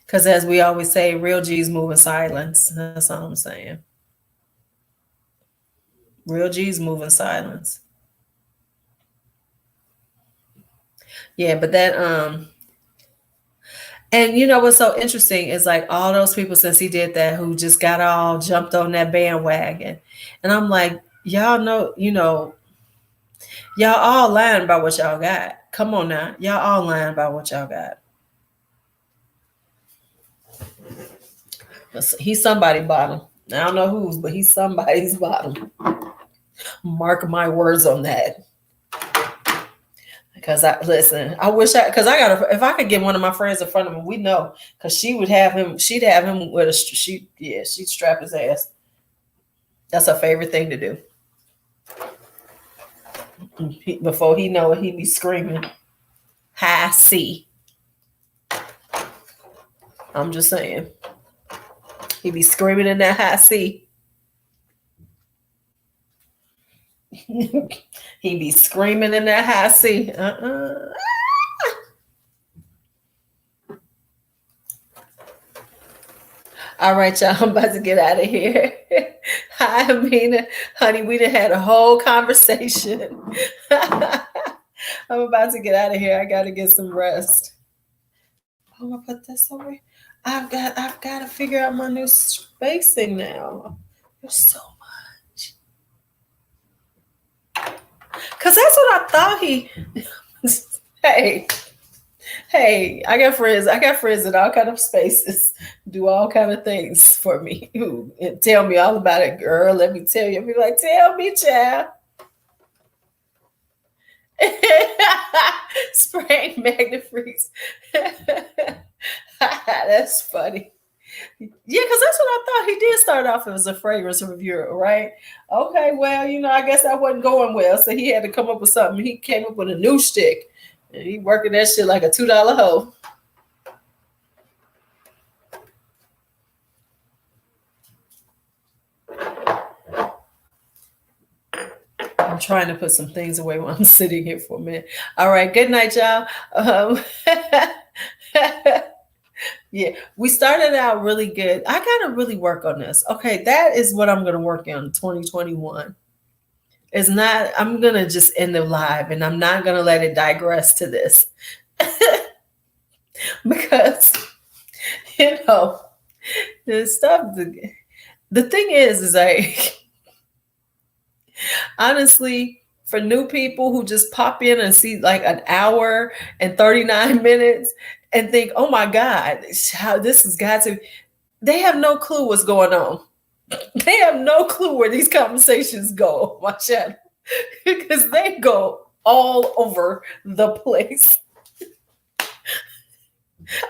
cause as we always say, real G's move in silence. That's all I'm saying. Real G's move in silence. Yeah, but that and you know what's so interesting is like all those people since he did that who just got all jumped on that bandwagon. And I'm like, y'all know, y'all all lying about what y'all got. Come on now. Y'all all lying about what y'all got. He's somebody bottom. I don't know whose, but he's somebody's bottom. Mark my words on that. Because I listen, I wish I because I got if I could get one of my friends in front of him, we know because she'd have him with she'd strap his ass. That's her favorite thing to do. Before he know it, he'd be screaming, high C. I'm just saying. He'd be screaming in that high C. He'd be screaming in that high C. All right, y'all. I'm about to get out of here. Hi, Amina. Honey, we done had a whole conversation. I'm about to get out of here. I gotta get some rest. I'm gonna put this over. I've got to figure out my new spacing now. There's so much. Cause that's what I thought he hey, hey, I got friends. I got friends in all kind of spaces, do all kind of things for me. And tell me all about it, girl. Let me tell you. Be like, tell me, child. Spraying Magnafreeze. That's funny. Yeah, because that's what I thought. He did start off as a fragrance reviewer, right? Okay, well, I guess that wasn't going well, so he had to come up with something. He came up with a new stick, and he working that shit like a $2 hoe. I'm trying to put some things away while I'm sitting here for a minute. All right, good night, y'all. Yeah, we started out really good. I got to really work on this. Okay, that is what I'm going to work on 2021. It's not, I'm going to just end the live and I'm not going to let it digress to this. Because, you know, the stuff, the thing is like, honestly, for new people who just pop in and see like an hour and 39 minutes and think, oh my God, how this has got to, they have no clue what's going on. They have no clue where these conversations go on my channel because they go all over the place.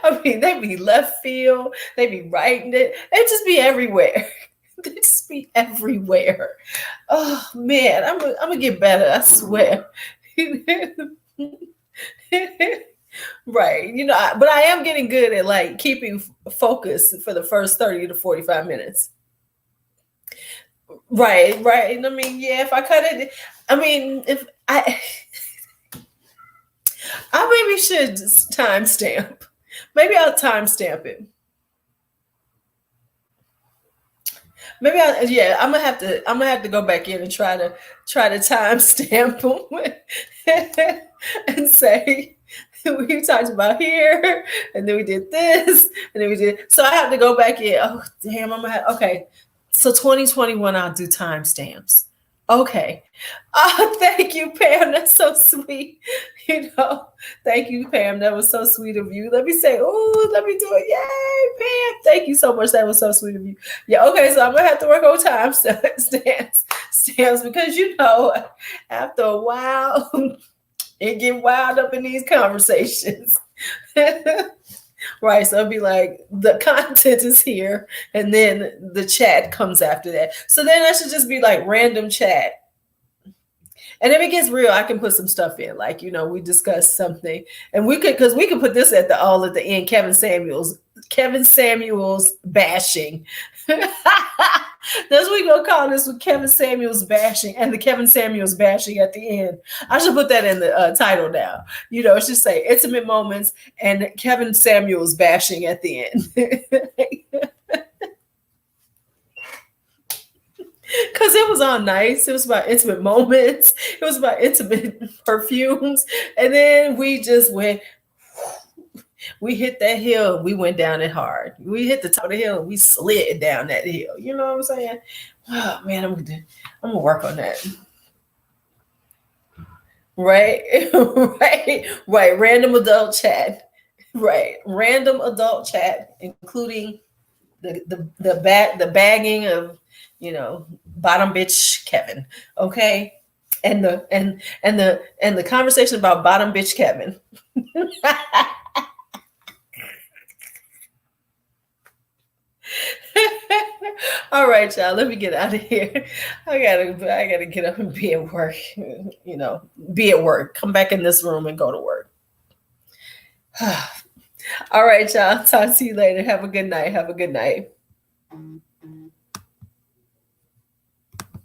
I mean, they be left field, they be writing it, they just be everywhere. They just be everywhere. Oh man, I'm gonna get better, I swear. Right. But I am getting good at like keeping focus for the first 30 to 45 minutes. Right, right. I mean, yeah, if I cut it, I mean, if I maybe should timestamp. Maybe I'll timestamp it. Maybe yeah, I'm gonna have to go back in and try to timestamp them and say we talked about here, and then we did this, and then we did. So I have to go back in. Oh damn, okay. So 2021, I'll do timestamps. Okay. Oh, thank you, Pam. That's so sweet. You know, thank you, Pam. That was so sweet of you. Let me say, oh, let me do it. Yay, Pam. Thank you so much. That was so sweet of you. Yeah, okay. So I'm going to have to work on time stamps because, after a while, it get wild up in these conversations. Right. So it'll be like the content is here and then the chat comes after that. So then that should just be like random chat. And if it gets real, I can put some stuff in. Like, we discussed something. And because we could put this at the end, Kevin Samuels bashing. That's what we're gonna call this, with Kevin Samuels bashing and the Kevin Samuels bashing at the end. I should put that in the title now. It should say intimate moments and Kevin Samuels bashing at the end. Because it was all nice. It was about intimate moments. It was about intimate perfumes. And then we just we hit that hill. We went down it hard. We hit the top of the hill and we slid down that hill. You know what I'm saying? Oh man, I'm gonna work on that. Right, right. Random adult chat. Right, random adult chat, including the bagging of bottom bitch Kevin. Okay, and the conversation about bottom bitch Kevin. All right, y'all. Let me get out of here. I gotta get up and be at work. Be at work. Come back in this room and go to work. All right, y'all. Talk to you later. Have a good night.